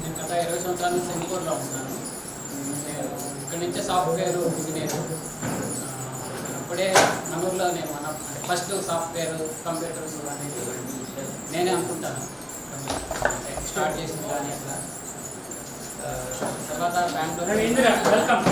నేను గత 20 సంవత్సరాల నుంచి సెంగూరులో ఉంటున్నాను. ఇక్కడి నుంచే సాఫ్ట్వేర్ ఇంజనీర్. అప్పుడే నగూరులో నేను ఫస్ట్ సాఫ్ట్వేర్ కంప్యూటర్స్ అనేది నేనే అనుకుంటాను స్టార్ట్ చేసింది. కానీ అట్లా తర్వాత బెంగళూరు వెల్కమ్.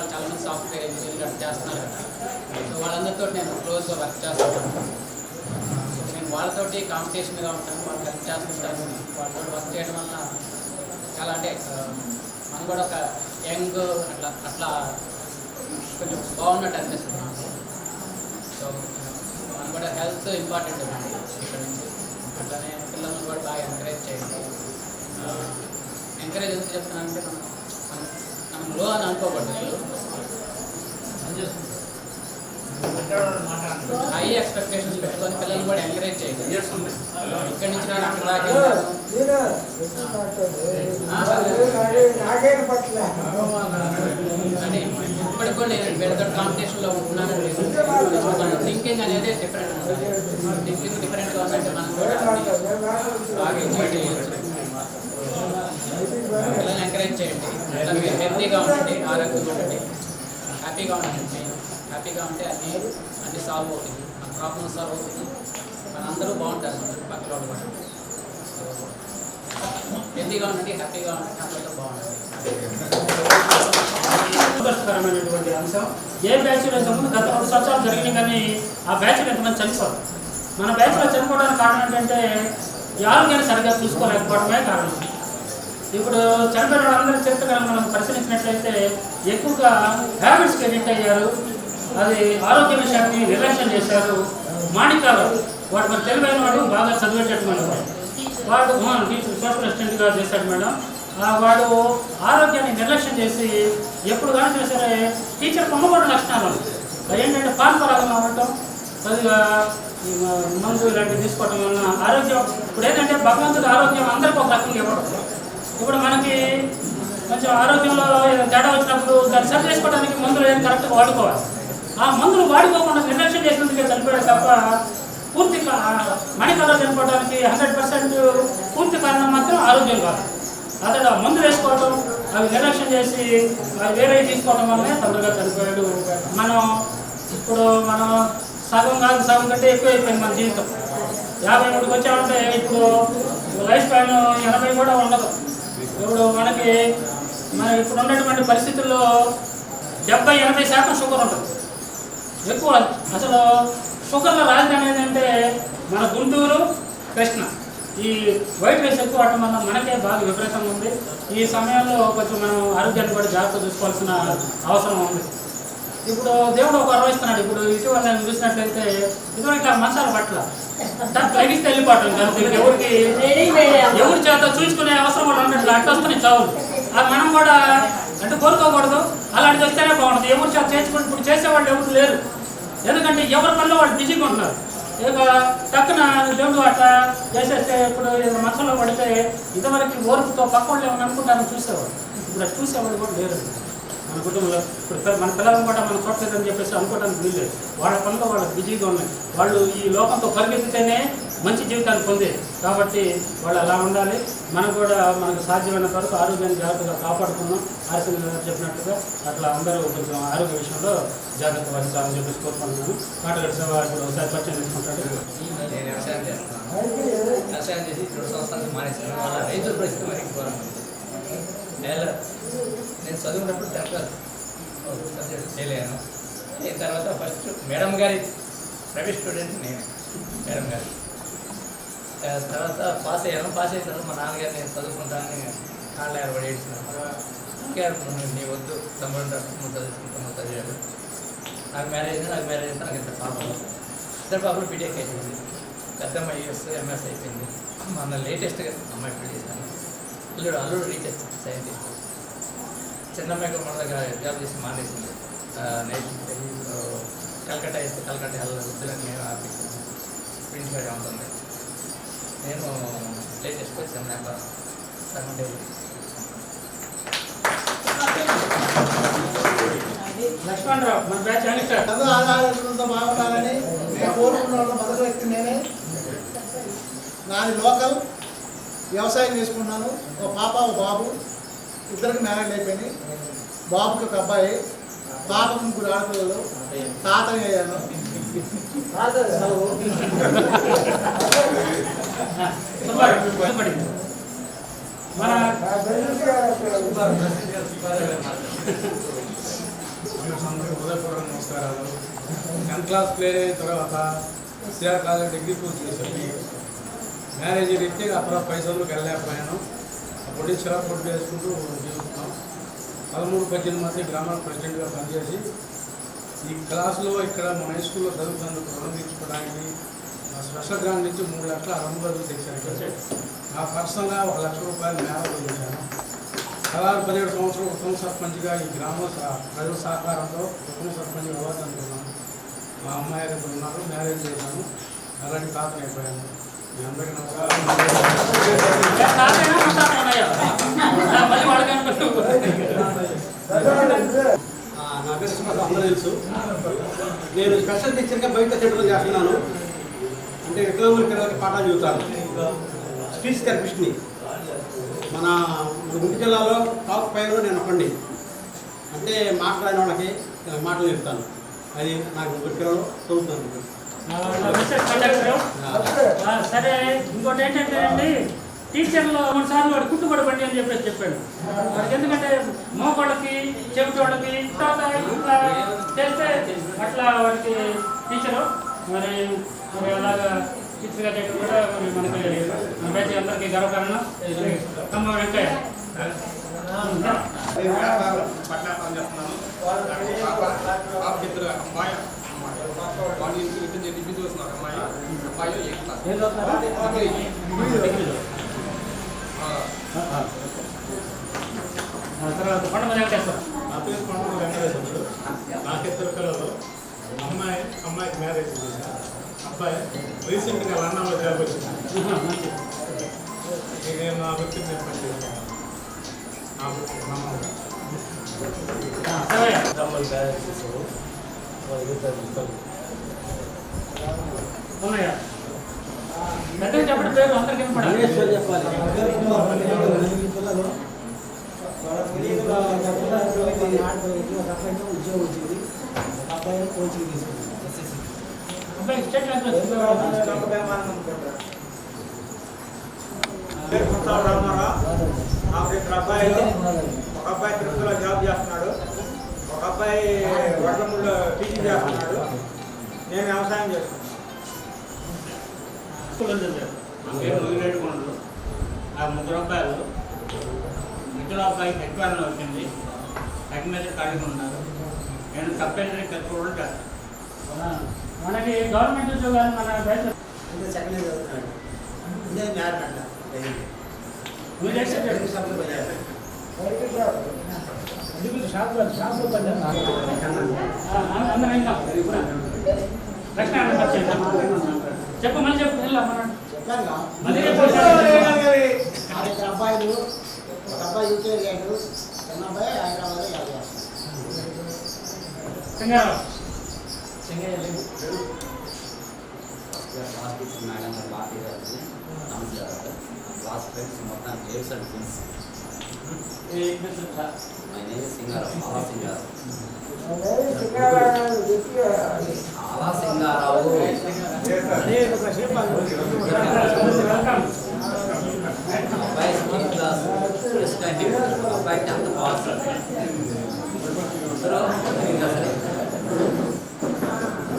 వాళ్ళు చాలామంది సాఫ్ట్వేర్ ఇంజనీర్లు అట్లా చేస్తున్నారు కదా. సో వాళ్ళందరితో నేను క్లోజ్గా వర్క్ చేస్తాను. నేను వాళ్ళతోటి కాంపిటీషన్గా ఉంటాను, వాళ్ళకి హెల్ప్ చేస్తుంటాను. వాళ్ళతో వర్క్ చేయడం వల్ల చాలా అంటే మనం కూడా ఒక యంగ్ అట్లా కొంచెం బాగున్నట్టు అనిపిస్తుంది నాకు. సో మనం కూడా హెల్త్ ఇంపార్టెంట్ అండి ఇక్కడ నుంచి. అట్లానే పిల్లల్ని కూడా బాగా ఎంకరేజ్ చేయండి. ఎంకరేజ్ ఎందుకు చెప్తున్నానంటే మనం లో అని అనుకోకూడదు. హై ఎక్స్పెక్టేషన్స్ పెట్టుకొని పిల్లల్ని కూడా ఎంకరేజ్ చేయండి. ఇక్కడి నుంచి నేను అక్కడ అంటే ఇప్పటికి కూడా నేను వీళ్ళతో కాంపిటీషన్లో ఉంటున్నాను. థింకింగ్ అనేది డిఫరెంట్ ఉంటుంది. థింకింగ్ డిఫరెంట్గా ఉందంటే మనం కూడా బాగా ఎంజాయ్ చేయవచ్చు. పిల్లల్ని ఎంకరేజ్ చేయండి. మీరు హెల్తీగా ఉండండి, ఆరోగ్యంగా ఉండండి, హ్యాపీగా ఉండండి. హ్యాపీగా ఉంటే అన్నీ సాల్వ్ అవుతుంది, మన ప్రాబ్లమ్ సాల్వ్ అవుతుంది, మనందరూ బాగుంటారు, మన చుట్టుపక్కల వాళ్ళు కూడా. హెల్తీగా ఉండండి, హ్యాపీగా ఉండండి, అందరితో బాగుంటుంది. సంతోషకరమైనటువంటి అంశం. ఏ బ్యాచ్లో ఇంతకుముందు గత 2 సంవత్సరాలు జరిగినాయి కానీ ఆ బ్యాచ్లో ఎంతమంది చనిపోరు. మన బ్యాచ్లో చనిపోవడానికి కారణం ఏంటంటే ఈ ఆరోగ్యాన్ని సరిగ్గా చూసుకోలేకపోవడమే కారణం. ఇప్పుడు చనిపోయిన వాళ్ళందరి చరిత్ర మనం పరిశీలించినట్లయితే ఎక్కువగా హ్యాబిట్స్కి ఎడిక్ట్ అయ్యారు. అది ఆరోగ్య విషయాన్ని నిర్లక్ష్యం చేశారు. మాణికాలు వాడు మరి తెలివైన వాడు, బాగా చదివేటటువంటి వాడు సోషల్ అసిస్టెంట్గా చేశాడు మేడం. వాడు ఆరోగ్యాన్ని నిర్లక్ష్యం చేసి ఎప్పుడు కానీ సరే టీచర్ పొమ్మకూడని లక్షణాలు ఏంటంటే పాల్పరాగంగా ఉండటం, కొద్దిగా మందు ఇలాంటివి తీసుకోవటం వలన ఆరోగ్యం. ఇప్పుడు ఏంటంటే భగవంతుడు ఆరోగ్యం అందరికీ ఒక రకంగా ఇవ్వడం. ఇప్పుడు మనకి కొంచెం ఆరోగ్యంలో తేడా వచ్చినప్పుడు దాన్ని సరి చేసుకోవడానికి మందులు ఏం కరెక్ట్గా వాడుకోవాలి. ఆ మందులు వాడుకోకుండా నిర్లక్ష్యం చేసినందుకే చనిపోయాడు తప్ప పూర్తి మణికల్లో చనిపోవడానికి 100% పూర్తి కారణం మాత్రం ఆరోగ్యం కాదు. అతడు ఆ మందులు వేసుకోవడం, అవి నిర్లక్ష్యం చేసి అవి వేరే తీసుకోవడం వల్లనే తొందరగా చనిపోయాడు. ఇప్పుడు మనం సగం కంటే ఎక్కువ అయిపోయింది మన జీవితం. 53కి వచ్చామంటే ఇప్పుడు లైఫ్ స్పాన్ 80 కూడా ఉండదు. ఇప్పుడు మన ఇప్పుడు ఉన్నటువంటి పరిస్థితుల్లో 70-80% షుగర్ ఉంటుంది ఎక్కువ. అసలు షుగర్ల రాజధాని ఏంటంటే మన గుంటూరు, కృష్ణ. ఈ వైట్ రైస్ ఎక్కువ వాడటం వల్ల మనకే బాగా విపరీతంగా ఉంది. ఈ సమయంలో కొంచెం మనం ఆరోగ్యాన్ని కూడా జాగ్రత్త చూసుకోవాల్సిన అవసరం ఉంది. ఇప్పుడు దేవుడు ఒక వరం ఇస్తున్నాడు. ఇప్పుడు ఇటీవల నేను చూసినట్లయితే ఇటువంటి ఇట్లా మసాలా పట్ల తగ్గిస్తే వెళ్ళిపోవటం ఎవరి చేత చూసుకునే అవసరం కూడా ఉన్నట్లు అట్లా వస్తున్నాయి చావులు. అది మనం కూడా అంటే కోరుకోకూడదు. అలాంటిది వస్తేనే బాగుంటుంది. ఎవరి చేత చేసుకుంటే ఇప్పుడు చేసేవాళ్ళు ఎవరు లేరు. ఎందుకంటే ఎవరి పనిలో వాళ్ళు బిజీగా ఉంటున్నారు. ఇక టక్కున దేవుడు అట్లా చేసేస్తే ఇప్పుడు మనసులో పడితే ఇదివరకు ఓర్పుతో పక్క వాళ్ళు ఏమని అనుకుంటారని చూసేవాడు. ఇప్పుడు అది చూసేవాళ్ళు కూడా లేరు మన కుటుంబంలో. ఇప్పుడు మన పిల్లలను కూడా మనం చూడలేదని చెప్పేసి అనుకోవడానికి వీల్లేదు. వాళ్ళ పనిలో వాళ్ళకి బిజీగా ఉన్నాయి. వాళ్ళు ఈ లోకంతో పరిగెత్తితేనే మంచి జీవితాన్ని పొందేది. కాబట్టి వాళ్ళు అలా ఉండాలి. మనం కూడా మనకు సాధ్యమైనంత వరకు ఆరోగ్యాన్ని జాగ్రత్తగా కాపాడుకున్నాం. ఆర్సన్ గారు చెప్పినట్టుగా అట్లా అందరూ కొంచెం ఆరోగ్య విషయంలో జాగ్రత్త వహించాలని చెప్పేసి కోరుకుంటున్నాను. మాట్లాడే సేవ ఇప్పుడు ఒకసారి పరిచయం తీసుకుంటాడు. నేను వ్యవసాయం చేస్తున్నాను. వ్యవసాయం చేసి 2 సంవత్సరాలు మానేసాను. వాళ్ళ రైతుల పరిస్థితి మరి ఘోరం. నేను చదువుకున్నప్పుడు 10th క్లాస్ సబ్జెక్ట్ చేయలేను. దీని తర్వాత ఫస్ట్ మేడం గారి ప్రైవేట్ స్టూడెంట్ నేను, మేడం గారు. తర్వాత పాస్ అయ్యాను. పాస్ అయిన తర్వాత మా నాన్నగారు నేను చదువుకుంటానని కాళ్ళు ఏర్పడి ఏడ్చినాను. నీ వద్దు తమ్ముడు నువ్వు చదివాడు. నాకు మ్యారేజ్ అయింది. నాకు మ్యారేజ్ అయితే నాకు ఇద్దరు పాపలు. ఇద్దరు పాపలు బీటెక్ అయిపోయింది. పెద్దమ్మ ఎంఎస్ అయిపోయింది. మన లేటెస్ట్గా అమ్మాయి పెళ్లి చేశాను. అల్లుడు రీచెస్ సైంటిస్ట్. చిన్నమ్మాయికి మన దగ్గర జాబ్ చేసి మానేసింది. నైట్ కల్కట్టా వేస్తే కల్కట్టా వెళ్ళాలి. నేను ఆపించాను. ప్రింట్ సైడ్ ఉంటుంది. నేను లేటెస్ట్ వచ్చాను. నాకు సగం డైలీ లక్ష్మణరావు మన బ్యాచ్ ఆదాయంతో బాగుండాలని నేను కోరుకున్న వాళ్ళ మొదటి వ్యక్తి నేనే. నాది లోకల్ వ్యవసాయం చేసుకున్నాను. ఒక పాప ఒక బాబు, ఇద్దరికి మ్యారేజ్ అయిపోయింది. బాబుకి ఒక అబ్బాయి, పాపకు 3 ఆడపిల్లలు. తాతని అయ్యాను. నమస్కారాలు. 10th క్లాస్ క్లియర్ అయిన తర్వాత సిఆర్ కాలేజ్ డిగ్రీ పూర్తి చేశాను. మ్యారేజ్ రీత్యా అప్పుడు పైసలకు వెళ్ళలేకపోయాను. అప్పటి నుంచి పొట్టు చేసుకుంటూ జీవిస్తున్నాం. 13-18 మంది గ్రామాల ప్రెసిడెంట్గా పనిచేసి ఈ క్లాసులో ఇక్కడ మన హై స్కూల్లో చదువుతున్నందుకు రుణం తీర్చుకోవడానికి స్పెషల్ గ్రాంట్ నుంచి 3,60,000 తెచ్చాను. నా పర్సనల్గా 1,00,000 రూపాయలు మేరకు చేశాను. 17 సంవత్సరాలు ఉత్తమ సర్పంచ్గా ఈ గ్రామ ప్రజల సహకారంతో ఉత్తమ సర్పంచ్ అవార్డు అందుకున్నాను. మా అమ్మాయి దగ్గర ఉన్నారు, మ్యారేజ్ చేశాను, అలాంటి తాతను అయిపోయాను. మీ అందరికీ నమస్కారం. నా పేరు సుమారు అందరూ తెలుసు. నేను స్పెషల్ టీచర్గా బయట సెంటర్లో చేస్తున్నాను. అంటే వికలాంగుల పిల్లలకి పాఠాలు చెబుతాను. స్పీచ్ థెరపిస్ట్ని. మన గుంటూరు జిల్లాలో టాప్ 5లో నేను ఒకటి. అంటే మాట్లాడిన వాళ్ళకి మాటలు చెప్తాను. అది నాకు పిల్లలు చదువుతాను. సరే, ఇంకోటి ఏంటంటే అండి, టీచర్లు 3 సార్లు వాడు కుట్టుబడి బండి అని చెప్పాడు వాడికి. ఎందుకంటే మోకాళ్ళకి చెవిటోళ్ళకి ఇట్లా చేస్తే అట్లా వాడికి టీచరు మరి అలాగా టీచర్గా చేయడం కూడా మరి మనకి బ్యాచ్ అందరికీ గర్వకారణం. తమ్మ వెంకయ్య పట్టాపం చేస్తున్నాను. అమ్మాయి డిగ్రీ చూస్తున్నారు. అమ్మాయి తర్వాత పండుగ వెంకటేశ్వర. నా పేరు పండుగ వెంకటేశ్వరుడు. నాకు 2 పిల్లలు. అమ్మాయికి మ్యారేజ్ చేశాను. అబ్బాయి రీసెంట్గా లండన్లో జాబ్ వచ్చింది. నేను నా వృత్తిని నేను పనిచేస్తాను. నా వృత్తి నమ్మకం ఉన్నాయా? పెద్దగా చెప్పండి, పేరు అందరికీ చెప్పాలి. ఉద్యోగం వచ్చింది. అబ్బాయి కోచింగ్ తీసుకుంది. అబ్బాయి స్టేట్ ర్యాంక్ పేరు పుట్టాల రామారావు. నాకు 2 అబ్బాయిలు. ఒక అబ్బాయి తిరుపతిలో జాబ్ చేస్తున్నాడు, ఒక అబ్బాయి వడ్లమూడిలో టీచింగ్ చేస్తున్నాడు. నేను వ్యవసాయం చేస్తున్నాను. నాకు 3 అబ్బాయిలు. 2 అబ్బాయికి ఎక్వారణ వచ్చింది. అగ్రికల్చర్ ఖాళీగా ఉన్నారు. నేను సప్లైనరీ కట్టుకోవడం చేస్తాను. మనకి గవర్నమెంట్ ఉద్యోగాలు మన బ్యాచ్ సెకండ్ ఇయర్ చదువుతున్నాడు. ఇదే మ్యారేజ్ అంట. మీరు ఎక్సెప్ట్ షాప్లో చెప్పు మళ్ళీ చెప్పు. అబ్బాయిలు, ఒక అబ్బాయి యూకే వెళ్ళాడు, చిన్న అబ్బాయి హైదరాబాద్లో జాబ్ చేస్తాడు. మేడం గారు బాగా క్లాస్ ఫ్రెండ్స్ మొత్తం games and friends. My name Singarao, ఆలా సింగారావు. ఆలా సింగారావు. అబ్బాయి 6th క్లాస్ ఫస్ట్ టైం, అబ్బాయి 10th pass.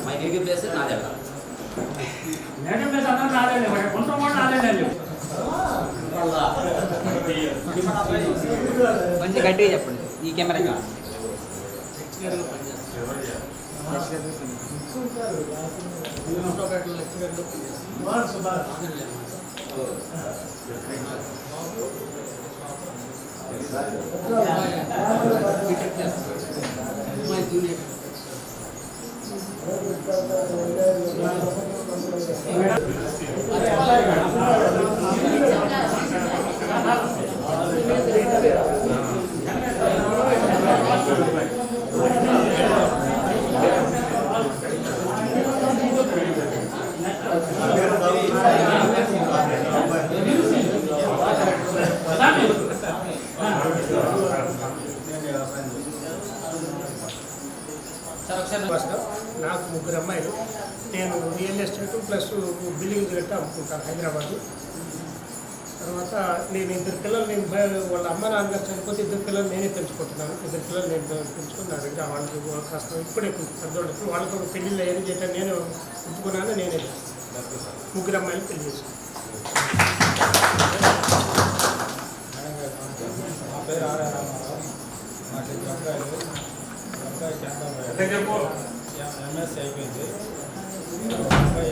My native place నాదే. నేటివ్ ప్లేస్ అందరూ రాలేదు, కొంచెం కూడా రాలేదండి. కొంచెం గట్టిగా చెప్పండి ఈ కెమెరా. నాకు 3 అమ్మాయిలు. నేను రియల్ ఎస్టేట్ ప్లస్ బిల్డింగ్ కట్టి అమ్ముకుంటాను హైదరాబాద్. తర్వాత నేను ఇద్దరు పిల్లలు వాళ్ళ అమ్మ నాన్నగారు చనిపోతే ఇద్దరు పిల్లలు నేనే పెంచుకుంటున్నాను. ఇద్దరు పిల్లలు నేను పెంచుకుని నా దగ్గర వాళ్ళకి కష్టం ఇప్పుడే పెద్దవాళ్ళకి వాళ్ళకు పెళ్ళిళ్ళు ఏం చేయటం నేను పెంచుకున్నాను. నేనే ముగ్గురు అమ్మాయిలు పెళ్లి చేసుకున్నాను. నా పేరు ఆర్ఆర్ రామారావు. నాకు ఇద్దరు అబ్బాయిలు. అబ్బాయి ఎంఎస్సీ అయిపోయింది. అబ్బాయి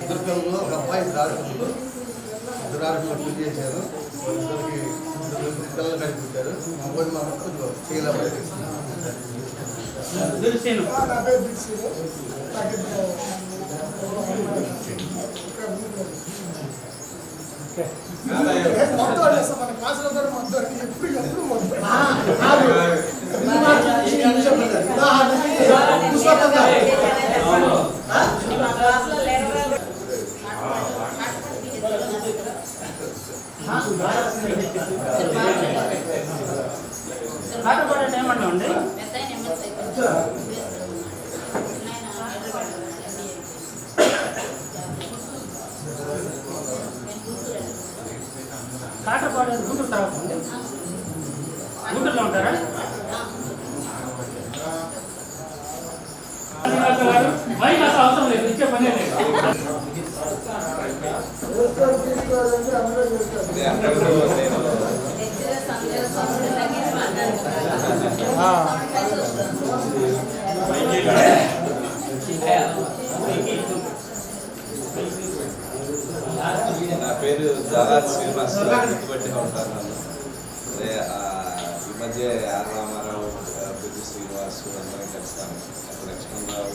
ఇద్దరు పిల్లలు ఒక అబ్బాయి రాజులు ఇద్దరు ఆరోగ్యంలో పెళ్లి చేశారు. ఇద్దరికి పిల్లలు కలిపి పుట్టారు. మా అబ్బాయి మా మొత్తం చేయలేదు. మన క్లాసులో కూడా మొత్తం ఎప్పుడు కాటపాడంటే ఏమంటామండి? కాటపాడు గుంటూరు తర్వాత అండి. గుంటూరులో ఉంటారా? మైక్ అసలు అవసరం లేదు, ఇచ్చే పని లేదు. నా పేరు దాదాపు శ్రీనివాస్, గుర్తుపట్టి ఉంటాను నన్ను. అదే ఈ మధ్య ఆర్ రామారావు, బుద్ధి శ్రీనివాస్ అందరం కలుస్తాను. అప్పుడు లక్ష్మణరావు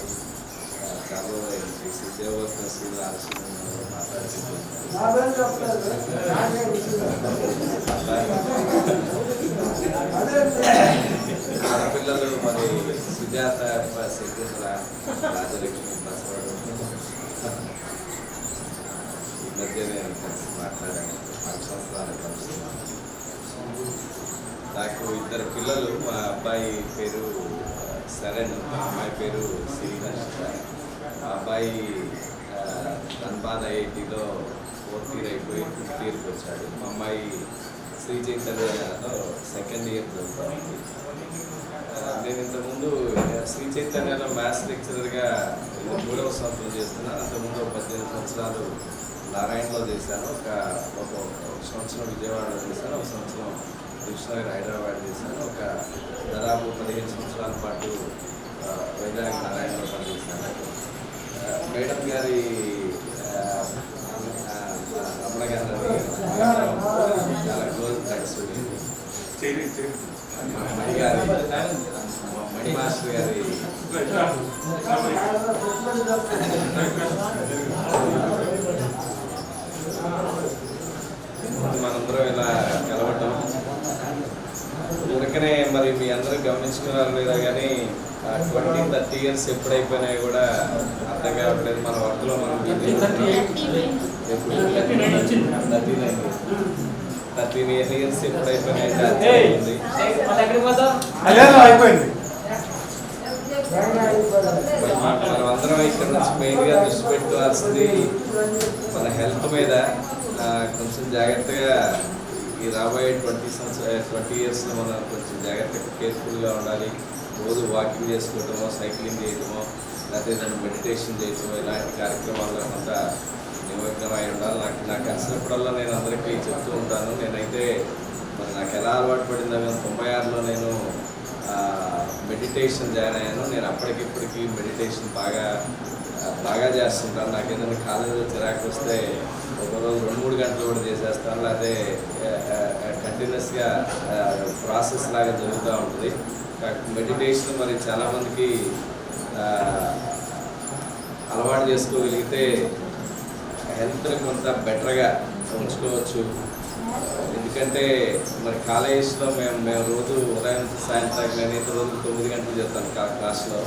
చాలా దేవవర్ధన శ్రీనివాస్ ఆడపిల్లలు మరి సుజాత, శకుంతల, రాజలక్ష్మి, బసవాడు ఈ మధ్య నేను కలిసి మాట్లాడాను. 5 సంవత్సరాలు కలుస్తున్నాను. నాకు ఇద్దరు పిల్లలు. మా అబ్బాయి పేరు శరణ్, అమ్మాయి పేరు శ్రీహర్షిత. మా అబ్బాయి ధన్బాద్ ఐఐటిలో 4th ఇయర్ అయిపోయి 5th ఇయర్కి వచ్చాడు. మా అమ్మాయి శ్రీ చైతన్యలో 2nd ఇయర్ చదువుతాను. నేను ఇంతకుముందు శ్రీ చైతన్యలో మ్యాథ్స్ లెక్చరర్గా 3వ సంవత్సరం చేస్తున్నాను. అంతకుముందు 18 సంవత్సరాలు నారాయణలో చేశాను. ఒక సంవత్సరం విజయవాడలో చేశాను. ఒక సంవత్సరం కృష్ణగిరి హైదరాబాద్ చేశాను. ఒక దాదాపు 15 సంవత్సరాల పాటు వైజాగ్ నారాయణలో పనిచేశాను. మేడం గారి రమణ గారి చాలా క్లోజ్ ఫ్రెండ్స్. మణి గారి మణి మాస్టర్ గారి మనందరం ఇలా కలవటం ఊరికనే. మరి మీ అందరూ గమనించుకున్నారు లేదా కానీ 20-30 ఇయర్స్ ఎప్పుడైపోయినాయి కూడా అర్థం కావట్లేదు. మన వర్క్లో మనం 13 ఇయర్స్ ఎప్పుడైపోయినాయి అయిపోయింది. మనం అందరం ఇక్కడ నుంచి మెయిన్గా దృష్టి పెట్టుకోవాల్సింది మన హెల్త్ మీద. కొంచెం జాగ్రత్తగా ఈ రాబోయే 20 ఇయర్స్లో మనం కొంచెం జాగ్రత్తగా కేర్ఫుల్గా ఉండాలి. రోజు వాకింగ్ చేసుకోవటమో, సైక్లింగ్ చేయటమో, లేకపోతే ఏదైనా మెడిటేషన్ చేయటమో, ఇలాంటి కార్యక్రమాల్లో అంతా నిమగ్నమై ఉండాలి. నాకు కలిసినప్పుడల్లా నేను అందరికీ చెప్తూ ఉంటాను. నేనైతే మరి నాకు ఎలా అలవాటు పడిందో 96లో నేను మెడిటేషన్ జాయిన్ అయ్యాను. నేను అప్పటికిప్పటికీ మెడిటేషన్ బాగా చేస్తుంటాను. నాకు ఏదైనా కాలేజీలో చిరాకు వస్తే ఒకరోజు 2-3 గంటలు కూడా చేసేస్తాను. లేకపోతే కంటిన్యూస్గా ప్రాసెస్ లాగా జరుగుతూ ఉంటుంది. మెడిటేషన్ మరి చాలామందికి అలవాటు చేసుకోగలిగితే హెల్త్ని కొంత బెటర్గా ఉంచుకోవచ్చు. ఎందుకంటే మరి కాలేజెస్లో మేము రోజు ఉదయం సాయంత్రం కానీ రోజు 9 గంటలు చెప్తాను క్లాస్లో.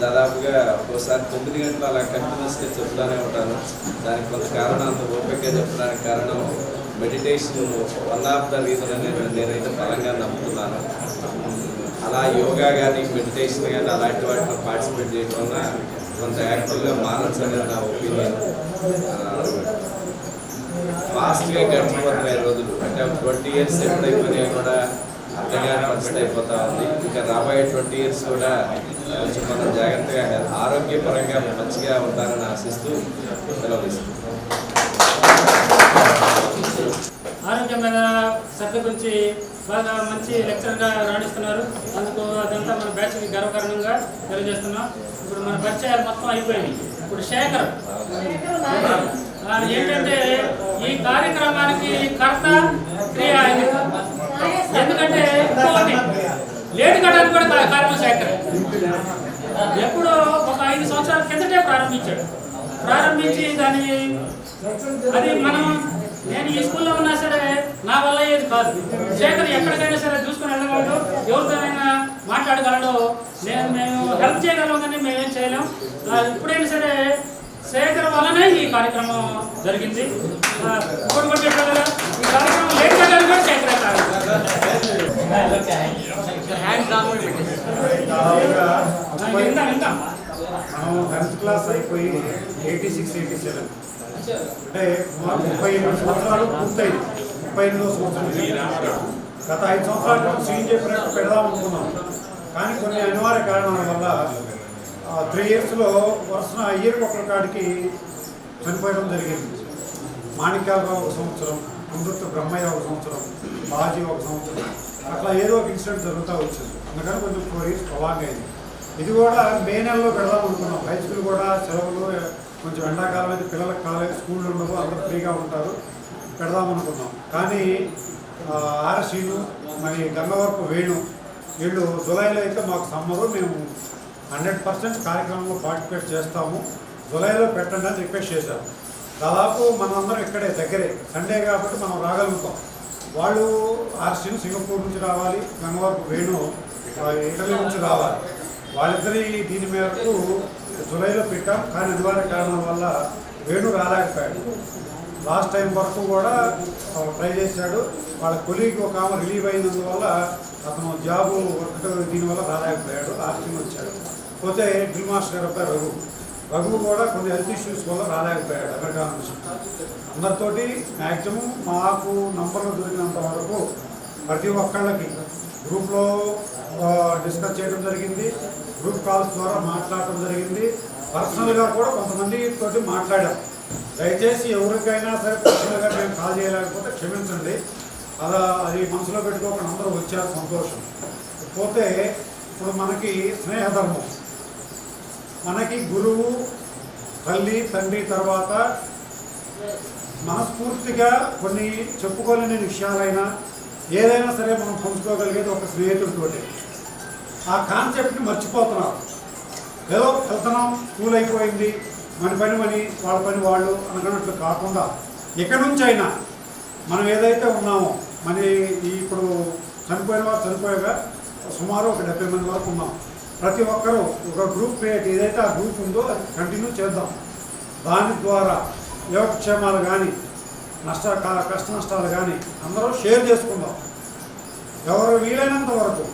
దాదాపుగా ఒక్కోసారి 9 గంటలు అలా కంటిన్యూస్గా చెప్తానే ఉంటాను. దానికి కొంత కారణం, అంత ఓపికగా చెప్పడానికి కారణం meditation one of the reason అనేది నేనైతే బలంగా నమ్ముతున్నాను. అలా యోగా కానీ మెడిటేషన్ కానీ అలాంటి వాటిలో పార్టిసిపేట్ చేయడం వల్ల కొంత యాక్టివ్గా మారచ్చని నా ఒపీనియన్. ఫాస్ట్గా గడిచిపోతున్నాయి రోజులు. అంటే 20 years ఎప్పుడైపోయినా కూడా అర్థగానే పరిస్థితి అయిపోతా ఉంది. ఇంకా రాబోయే 20 years కూడా కొంచెం మనం జాగ్రత్తగా ఆరోగ్యపరంగా మంచిగా ఉంటారని ఆశిస్తూ సెలవు ఇస్తున్నాం. ఆరోగ్యం మీద శ్రద్ధ గురించి బాగా మంచి లెక్చర్గా రాణిస్తున్నారు. అందుకు అదంతా మన బ్యాచ్కి గర్వకారణంగా తెలియజేస్తున్నాం. ఇప్పుడు మన పరిచయాలు మొత్తం అయిపోయినాయి. ఇప్పుడు శేఖర్ ఏంటంటే ఈ కార్యక్రమానికి కర్త క్రియ. ఎందుకంటే ఇంకోటి లేటు కట్టడానికి కూడా కారణం శేఖర్. ఎప్పుడో ఒక 5 సంవత్సరాల కిందటే ప్రారంభించి దాన్ని అది నేను ఈ స్కూల్లో ఉన్నా సరే నా వల్ల ఏది కాదు. శేఖర్ ఎక్కడికైనా సరే చూసుకుని వెళ్ళగలడు, ఎవరితోనైనా మాట్లాడగలడు. మేము హెల్ప్ చేయగలం కానీ మేమేం చేయలేం. ఇప్పుడైనా సరే శేఖర్ వల్లనే ఈ కార్యక్రమం జరిగింది. ఈ కార్యక్రమం లేట్ చేయడానికి కూడా శేఖరే కారణం. మనం 10th క్లాస్ అయిపోయి 86, 87 అంటే 38 సంవత్సరాలు పూర్తయింది. 38వ సంవత్సరం గత 5 సంవత్సరాలు సీన్ చెప్పినట్టు పెడదాం అనుకున్నాం. కానీ కొన్ని అనివార్య కారణాల వల్ల 3 yearsలో వరుసన ఇయర్కి ఒకరి కాడికి చనిపోయడం జరిగింది. మాణిక్యాలరావు 1 సంవత్సరం, అమృత బ్రహ్మయ్య 1 సంవత్సరం, బాజీ 1 సంవత్సరం, అట్లా ఏదో ఒక ఇన్సిడెంట్ జరుగుతూ వచ్చింది. అందుకని కొంచెం 4 years ప్రొలాంగ్ అయింది. ఇది కూడా మే నెలలో పెడదాం అనుకున్నాం. హై స్కూల్ కూడా సెలవులు, కొంచెం ఎండాకాలం అయితే పిల్లలకు కాలేజ్ స్కూళ్ళు ఉండవు, అందరూ ఫ్రీగా ఉంటారు, పెడదాం అనుకున్నాం. కానీ ఆర్సీను మరి గంగవరపు వేణు వీళ్ళు జూలైలో అయితే మాకు సమ్మరు, మేము 100% కార్యక్రమంలో పార్టిసిపేట్ చేస్తాము, జూలైలో పెట్టండి అని రిక్వెస్ట్ చేశారు. దాదాపు మనందరం ఇక్కడే దగ్గరే, సండే కాబట్టి మనం రాగలుగుతాం. వాళ్ళు ఆర్సీను సింగపూర్ నుంచి రావాలి, గంగవరపు వేణు ఇటలీ నుంచి రావాలి. వాళ్ళిద్దరి దీని మేరకు జూలైలో పెట్టాం. కానీ అనివార్య కారణాల వల్ల వేణు రాలేకపోయాడు. లాస్ట్ టైం వరకు కూడా ట్రై చేశాడు. వాళ్ళ కొలీగ్ ఒక ఆమె రిలీవ్ అయినందువల్ల అతను జాబు వర్క్ దీనివల్ల రాలేకపోయాడు. లాస్ట్ టైం వచ్చాడు. పోతే డ్రిల్ మాస్టర్ గారు అబ్బాయి రఘు కూడా కొన్ని హెల్త్ ఇష్యూస్ వల్ల రాలేకపోయాడు అమెరికా నుంచి. అందరితోటి మ్యాక్సిమం మాకు నంబర్లు దొరికినంత వరకు ప్రతి ఒక్కళ్ళకి గ్రూప్లో డిస్కస్ చేయడం జరిగింది, గ్రూప్ కాల్స్ ద్వారా మాట్లాడటం జరిగింది, పర్సనల్గా కూడా కొంతమంది తోటి మాట్లాడాం. దయచేసి ఎవరికైనా సరే పర్సనల్గా మేము కాల్ చేయలేకపోతే క్షమించండి. అది మనసులో పెట్టుకోకుండా అందరూ వచ్చారు, సంతోషం. పోతే ఇప్పుడు మనకి స్నేహధర్మం, మనకి గురువు, తల్లి, తండ్రి తర్వాత మనస్ఫూర్తిగా కొన్ని చెప్పుకోలేని విషయాలైనా ఏదైనా సరే మనం పంచుకోగలిగేది ఒక స్నేహితుడితోటి. ఆ కాన్సెప్ట్ని మర్చిపోతున్నారు. ఏదో వెళ్తున్నాం, స్కూల్ అయిపోయింది, మన పని వాళ్ళ పని వాళ్ళు అనుకున్నట్లు కాకుండా ఇక్కడి నుంచి అయినా మనం ఏదైతే ఉన్నామో ఇప్పుడు చనిపోయిన వారు చనిపోయాక సుమారు ఒక 70 మంది వరకు ఉన్నాం. ప్రతి ఒక్కరూ ఒక గ్రూప్ క్రియేట్, ఏదైతే ఆ గ్రూప్ ఉందో అది కంటిన్యూ చేద్దాం. దాని ద్వారా యోగక్షేమాలు కానీ కష్ట నష్టాలు కానీ అందరూ షేర్ చేసుకుందాం. ఎవరు వీలైనంత వరకు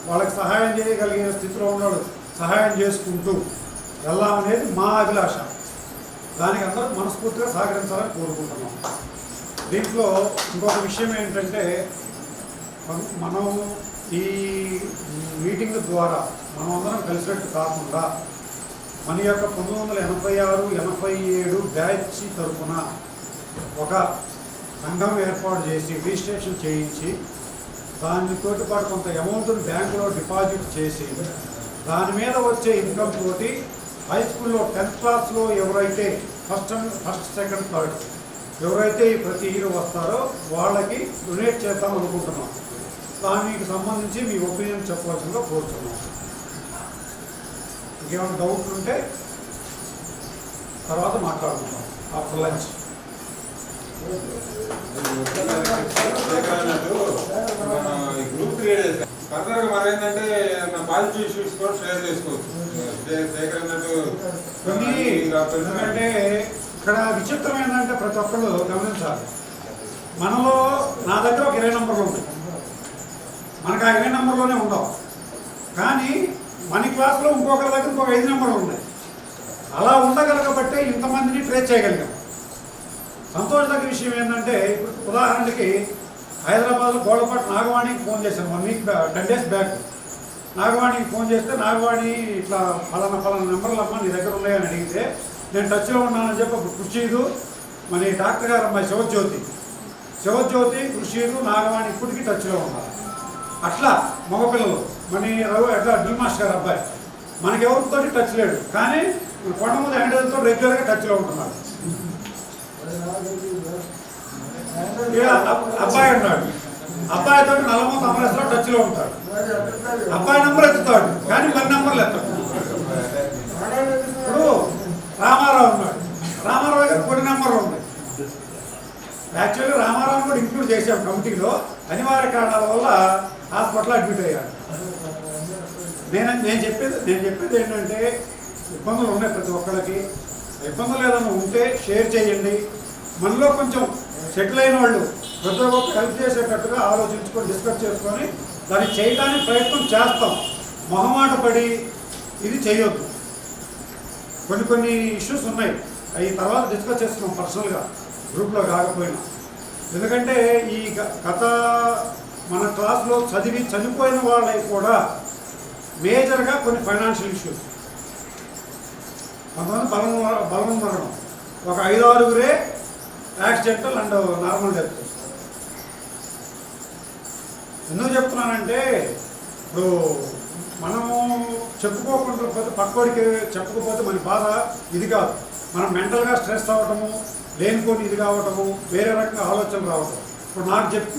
వాళ్ళకి సహాయం చేయగలిగిన స్థితిలో ఉన్నాడు సహాయం చేసుకుంటూ వెళ్ళామనేది మా అభిలాష. దానికి అందరూ మనస్ఫూర్తిగా సహకరించాలని కోరుకుంటున్నాం. దీంట్లో ఇంకొక విషయం ఏంటంటే, మనం ఈ మీటింగ్ ద్వారా మనం అందరం కలిసినట్టు కాకుండా మన యొక్క 1986, 87 బ్యాచ్ తరఫున ఒక సంఘం ఏర్పాటు చేసి రిజిస్ట్రేషన్ చేయించి దానితోటి పాటు కొంత అమౌంట్ని బ్యాంకులో డిపాజిట్ చేసి దాని మీద వచ్చే ఇన్కమ్ తోటి హై స్కూల్లో 10th క్లాస్లో ఎవరైతే ఫస్ట్, సెకండ్, థర్డ్ ఎవరైతే ప్రతి ఇయర్ వస్తారో వాళ్ళకి డొనేట్ చేద్దాం అనుకుంటున్నాం. దానికి సంబంధించి మీ ఒపీనియన్ చెప్పవలసిందిగా కోరుతున్నాం. ఇంకేమైనా డౌట్లు ఉంటే తర్వాత మాట్లాడుకుందాం ఆఫ్టర్ లంచ్. గ్రూప్ క్రియేట్ చేస్తాం. ఫర్దర్గా మనం ఏంటంటే పాజిటివ్ ఇష్యూస్ కూడా షేర్ చేసుకోవచ్చు. ఎందుకంటే ఇక్కడ విచిత్రం ఏంటంటే ప్రతి ఒక్కళ్ళు గమనించాలి. మనలో నా దగ్గర ఒక 20 నంబర్లు ఉన్నాయి, మనకు ఆ 20 నంబర్లోనే ఉండవు. కానీ మనకి క్లాస్లో ఇంకొకరి దగ్గర ఇంకొక 5 నెంబర్లు ఉన్నాయి. అలా ఉండగలగబట్టే ఇంతమందిని ట్రేస్ చేయగలిగాం. సంతోషదగ్గ విషయం ఏంటంటే ఇప్పుడు ఉదాహరణకి హైదరాబాద్లో గోడపాటి నాగవాణికి ఫోన్ చేశాను 1 వీక్ 10 డేస్ బ్యాక్. నాగవాణికి ఫోన్ చేస్తే నాగవాణి ఇట్లా ఫలానా నెంబర్లు అమ్మ నీ దగ్గర ఉన్నాయని అడిగితే నేను టచ్లో ఉన్నానని చెప్పి అప్పుడు కృషిదు మన డాక్టర్ గారు అమ్మాయి శివజ్యోతి కృషిదు నాగవాణి ఇప్పటికీ టచ్లో ఉన్నారు. అట్లా మగపిల్లలు మన ఎట్లా డ్రిల్ మాస్టర్ గారు అబ్బాయి మనకి ఎవరితో టచ్ లేడు, కానీ కొండమంది హ్యాండిల్తో రెగ్యులర్గా టచ్లో ఉంటున్నాడు. అబ్బాయి ఉన్నాడు, అబ్బాయితో నల్లమూత అమరేశ్వరం టచ్లో ఉంటాడు. అబ్బాయి నెంబర్ ఎత్తుతాడు కానీ మన నెంబర్లు ఎత్తాడు. ఇప్పుడు రామారావు ఉన్నాడు, రామారావు దగ్గర కొన్ని నెంబర్లు ఉన్నాయి. యాక్చువల్లీ రామారావు కూడా ఇంక్లూడ్ చేసాం కమిటీలో, అనివార్య కారణాల వల్ల హాస్పిటల్ అడ్మిట్ అయ్యాడు. నేను చెప్పేది ఏంటంటే ఇబ్బందులు ఉన్నాయి ప్రతి ఒక్కరికి. ఇబ్బందులు ఏదైనా ఉంటే షేర్ చేయండి. మనలో కొంచెం సెటిల్ అయిన వాళ్ళు ప్రతి ఒక్క హెల్ప్ చేసేటట్టుగా ఆలోచించుకొని డిస్కస్ చేసుకొని దాన్ని చేయడానికి ప్రయత్నం చేస్తాం. మొహమాట పడి ఇది చేయొద్దు. కొన్ని ఇష్యూస్ ఉన్నాయి, అవి తర్వాత డిస్కస్ చేస్తున్నాం పర్సనల్గా, గ్రూప్లో కాకపోయినా. ఎందుకంటే ఈ గత మన క్లాస్లో చనిపోయిన వాళ్ళకి కూడా మేజర్గా కొన్ని ఫైనాన్షియల్ ఇష్యూస్, కొంతమంది బలం మరణం, ఒక 5-6 యాక్సిడెంటల్ అండ్ నార్మల్ డెత్. ఎందుకు చెప్తున్నానంటే ఇప్పుడు మనము చెప్పుకోకుండా పోతే పక్కోడికి చెప్పకపోతే మన బాధ ఇది కాదు. మనం మెంటల్గా స్ట్రెస్ అవ్వటము, లేనిపోని ఇది కావటము, వేరే రకంగా ఆలోచనలు రావటం. ఇప్పుడు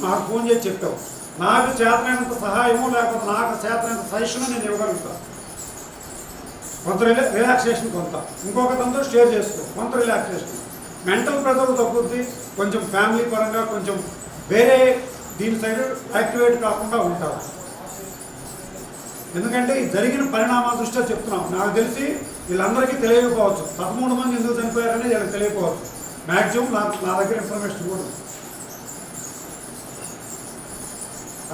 నాకు ఫోన్ చేసి చెప్పావు, నాకు చేతనైనంత సహాయము లేకపోతే నాకు చేతనైనంత సజెషన్ నేను ఇవ్వగలుగుతాను. కొంత రిలాక్సేషన్, కొంత ఇంకొకరితో షేర్ చేసుకో, కొంత రిలాక్సేషన్. మెంటల్ ప్రెజర్ తగ్గుద్ది, కొంచెం ఫ్యామిలీ పరంగా కొంచెం వేరే దీని సైడ్ యాక్టివేట్ కాకుండా ఉంటారు. ఎందుకంటే ఈ జరిగిన పరిణామాల దృష్ట్యా చెప్తున్నాం. నాకు తెలిసి వీళ్ళందరికీ తెలియకపోవచ్చు, 13 మంది ఎందుకు చనిపోయారని వీళ్ళకి తెలియకపోవచ్చు. మ్యాక్సిమం నా దగ్గర ఇన్ఫర్మేషన్ కూడా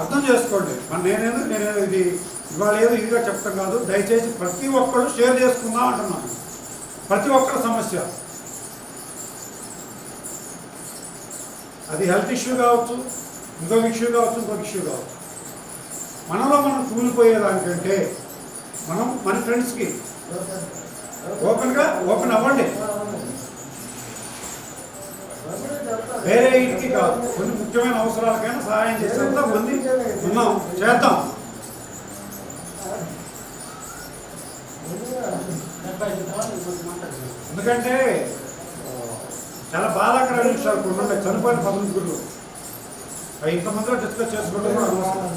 అర్థం చేసుకోండి. నేనేదో ఇది ఇవాళ ఏదో ఇదిగా చెప్తాం కాదు. దయచేసి ప్రతి ఒక్కరు షేర్ చేసుకుందాం అంటున్నాను. ప్రతి ఒక్కరి సమస్య, అది హెల్త్ ఇష్యూ కావచ్చు, ఇంకొక ఇష్యూ కావచ్చు. మనలో మనం కూలిపోయేదానికంటే మనం మన ఫ్రెండ్స్కి ఓపెన్ అవ్వండి. వేరే ఇంటికి కాదు, కొన్ని ముఖ్యమైన అవసరాలకైనా సహాయం చేసేంత మంది ఉన్నాం, చేద్దాం. ఎందుకంటే చాలా బాధాకరమైన విషయాలు కొన్ని ఉన్నాయి. చనిపోయిన 19 అవి ఇంతమందిలో డిస్కస్ చేసుకోవడం కూడా అవసరం.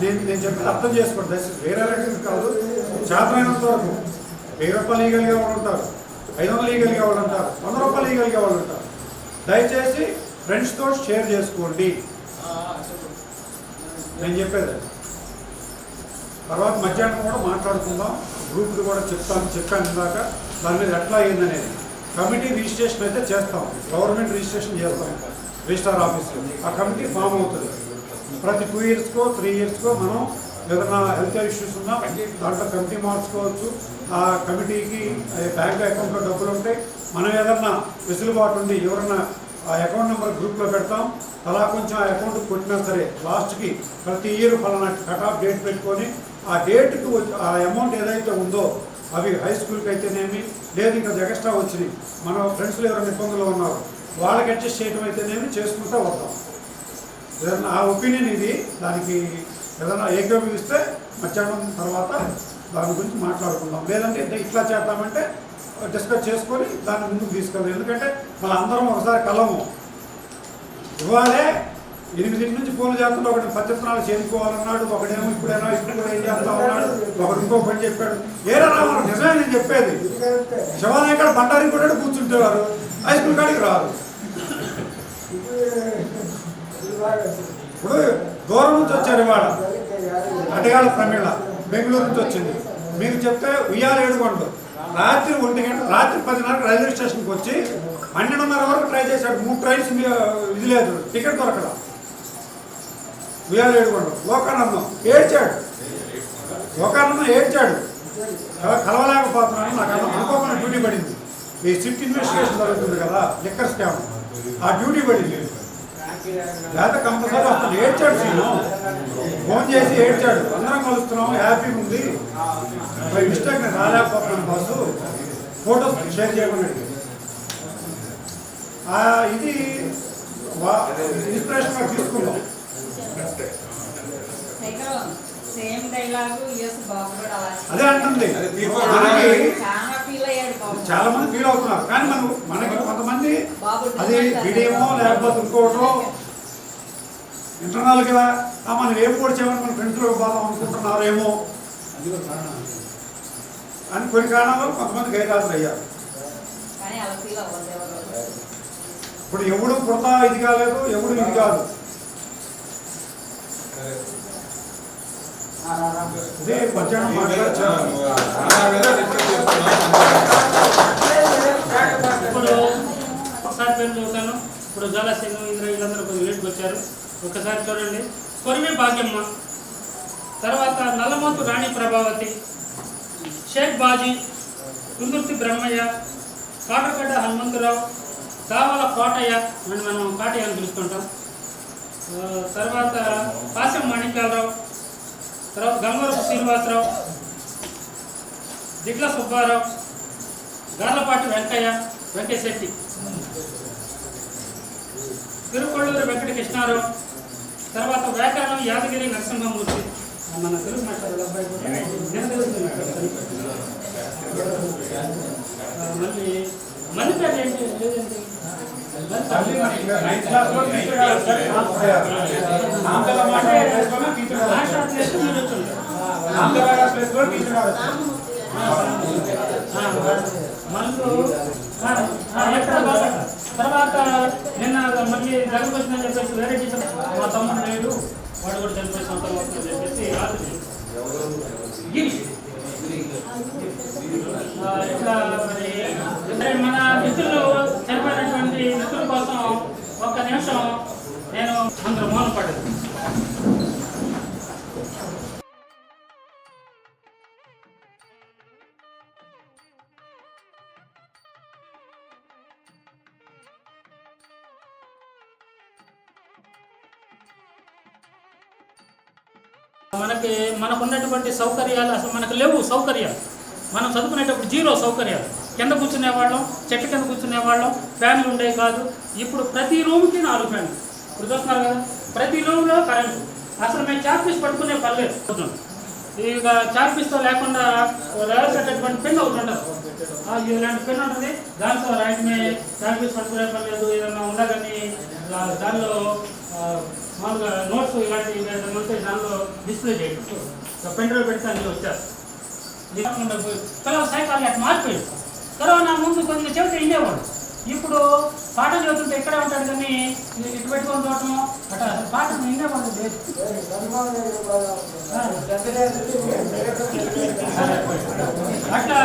నేను చెప్పేది అర్థం చేసుకోండి. వేరే రకంగా కాదు, చేతనైనంత వరకు 1000 రూపాయలు ఇవ్వగలిగే వాళ్ళు ఉంటారు, 500 ఇవ్వగలిగే వాళ్ళు ఉంటారు, 100 రూపాయలు ఇవ్వగలిగే వాళ్ళు ఉంటారు. దయచేసి ఫ్రెండ్స్తో షేర్ చేసుకోండి నేను చెప్పేది. తర్వాత మధ్యాహ్నం కూడా మాట్లాడుకుందాం. గ్రూప్ది కూడా చెప్పాను ఇందాక, దాని మీద ఎట్లా అయిందనేది. కమిటీ రిజిస్ట్రేషన్ అయితే చేస్తాం, గవర్నమెంట్ రిజిస్ట్రేషన్ చేస్తాం రిజిస్టార్ ఆఫీస్లో. ఆ కమిటీ ఫామ్ అవుతుంది. ప్రతి 2 ఇయర్స్కో 3 ఇయర్స్కో మనం ఏదైనా హెల్త్ ఇష్యూస్ ఉన్నా దాంట్లో కమిటీ మార్చుకోవచ్చు. ఆ కమిటీకి బ్యాంక్ అకౌంట్లో డబ్బులు ఉంటాయి. మనం ఏదన్నా వెసులుబాటు ఉండి ఎవరన్నా ఆ అకౌంట్ నెంబర్ గ్రూప్లో పెడతాం. అలా కొంచెం ఆ అకౌంట్ కొట్టినా సరే లాస్ట్కి ప్రతి ఇయర్ ఫలానా కట్ ఆఫ్ డేట్ పెట్టుకొని ఆ డేట్కి ఆ అమౌంట్ ఏదైతే ఉందో అవి హై స్కూల్కి అయితేనేమి, లేదు ఇంకా ఎక్స్ట్రా వచ్చినాయి మన ఫ్రెండ్స్లో ఎవరైనా ఇబ్బందులు ఉన్నారు వాళ్ళకి అడ్జస్ట్ చేయడం అయితేనేమి చేసుకుంటూ వద్దాం. ఏదన్నా ఆ ఒపీనియన్ ఇది. దానికి ఏదైనా ఏకీభవిస్తే మధ్యాహ్నం తర్వాత దాని గురించి మాట్లాడుకుందాం. లేదంటే ఇట్లా చేద్దామంటే డిస్కస్ చేసుకొని దాన్ని ముందుకు తీసుకెళ్దాం. ఎందుకంటే మళ్ళీ అందరం ఒకసారి కలము. ఇవాళే 8 నుంచి ఫోన్లు చేస్తుంటే ఒకటి పత్రికలు చేరుకోవాలన్నాడు, ఒకడేమో ఇప్పుడు కూడా ఏం చేస్తా ఉన్నాడు, ఒకటి ఇంకో పని చెప్పాడు. ఏరా రావాలి, నిజమే నేను చెప్పేది. శివాలయం కాడ బండారి కూడా కూర్చుంటేవారు, హై స్కూల్ కాడికి రారు. ఇప్పుడు దూరం నుంచి వచ్చారు. ఇవాళ అటగాళ్ళ ప్రమీళ బెంగళూరు నుంచి వచ్చింది. మీకు చెప్తే ఉయ్యాల 7 గంటలు, రాత్రి 1 గంట, రాత్రి 10:30 రైల్వే స్టేషన్కి వచ్చి 12:30 వరకు ట్రై చేశాడు. 3 ట్రైన్స్ ఇది లేదు, టికెట్ దొరకడం. ఉయ్యాలు ఏడుకోవడం. లోకానందం ఏడ్చాడు, లోకానందం ఏడ్చాడు, కలవలేకపోతున్నాను. నాకు అన్న అనుకోకుండా డ్యూటీ పడింది. ఈ సిట్ ఇన్వెస్టిగేషన్ జరుగుతుంది కదా, లిక్కర్ స్కామ్, ఆ డ్యూటీ పడింది. లేకపోతే కంపల్సరీ అతను ఏడ్చాడు. సీను ఫోన్ చేసి ఏడ్చాడు, అందరం కలుస్తున్నాం, హ్యాపీగా ఉంది, బై మిస్టేక్ నేను రాలేకపోతున్నాను బాసు, ఫోటోస్ షేర్ చేయమని. ఇది ఇన్స్పిరేషన్గా తీసుకుందాం. సేమ్ డైలాగ్ యూఎస్ బాబు కూడా అదే అంటుంది. చాలా ఫీల్ అయ్యాడు బాబు. చాలా మంది ఫీల్ అవుతున్నారు, కానీ మనకి కొంతమంది అది వీడేమో లేకపోతే ఇంకోటో ఇంటర్నల్ కదా, మనం ఏం కూడా చేయమని మన ఫ్రెండ్స్లో బాధ అనుకుంటున్నారేమో అని కొన్ని కారణాలు కొంతమంది గైరాజులు అయ్యారు. కానీ అలా ఫీల్ అవ్వదు ఎవరు. ఇప్పుడు ఎవడు పుడతా ఇది కాలేదు, ఎవడు ఇది కాదు. అదే మధ్యాహ్నం మాట్లాడారు. ఇప్పుడు ఒకసారి పేరు చదువుతాను. ఇప్పుడు జలసేను ఇంద్ర వీళ్ళందరూ కొంచెం లేట్కి వచ్చారు. ఒకసారి చూడండి. కొరివి భాగ్యమ్మ, తర్వాత నల్లమోతు రాణి ప్రభావతి, షేక్ బాజీ, కుందుర్తి బ్రహ్మయ్య, కాటగడ్డ హనుమంతరావు, కావాల కోటయ్య అని మనం కాటయ్య అని పిలుస్తుంటాం. తర్వాత పాశం మాణిక్యాలరావు, తర్వాత గంగవరపు శ్రీనివాసరావు, దిగ్ల సుబ్బారావు, గార్లపాటి వెంకయ్యశెట్టి, తిరుకొళ్ళూరు వెంకట కృష్ణారావు, తర్వాత వ్యాకరణం యాదగిరి నరసింహమూర్తి. మన తెలుగు మాట్లాడారు అబ్బాయి కూడా నేను తెలుసుకున్నాను. మళ్ళీ మళ్ళీ పేరు ఏంటి లేదండి. తర్వాత నిన్న మళ్ళీ దగ్గరకు వచ్చిందని చెప్పేసి వేరే టీచర్ మా తమ్ముడు లేడు, వాడు కూడా చనిపోయి సంవత్సరం వస్తుందని చెప్పేసి ఇట్లా మరి మన మిత్రులు చనిపోయినటువంటి మిత్రుల కోసం ఒక్క నిమిషం నేను అందరూ మౌనం పడ్డాను. మనకున్నటువంటి సౌకర్యాలు అసలు మనకు లేవు. సౌకర్యాలు మనం చదువుకునేటప్పుడు జీరో సౌకర్యాలు. కింద కూర్చునేవాళ్ళం, చెట్ల కింద కూర్చునేవాళ్ళం, ఫ్యాన్లు ఉండేవి కాదు. ఇప్పుడు ప్రతి రూమ్కి 4 ఫ్యాన్లు. ఇప్పుడు చూస్తున్నారు కదా, ప్రతి రూమ్లో కరెంటు. అసలు మేము చార్పీస్ పట్టుకునే పర్లేదు. ఇక చార్పీస్తో లేకుండా రాసేటటువంటి పెన్ ఒకటి ఉంటుంది, ఇలాంటి పెన్ ఉంటుంది, దాంతో రాయటమే. చార్పీస్ పట్టుకునే పర్లేదు. ఏదన్నా ఉండగాని దానిలో మామూలుగా నోట్స్ ఇలాంటివి ఏదైనా ఉంటే దానిలో డిస్ప్లే చేయడం, పెన్ డ్రైవ్ పెడితే అన్నీ వచ్చేస్తాయి. సైకాలజీ అట్లా మారిపోయింది. కరోనా ముందు కొద్దిగా చెబితే వినేవాడు. ఇప్పుడు పాటలు చదువుతుంటే ఇక్కడే ఉంటాడు, కానీ ఇటు పెట్టుకొని చూడటం అట్లా పాటలు వినేవాడు లేదు. అట్లా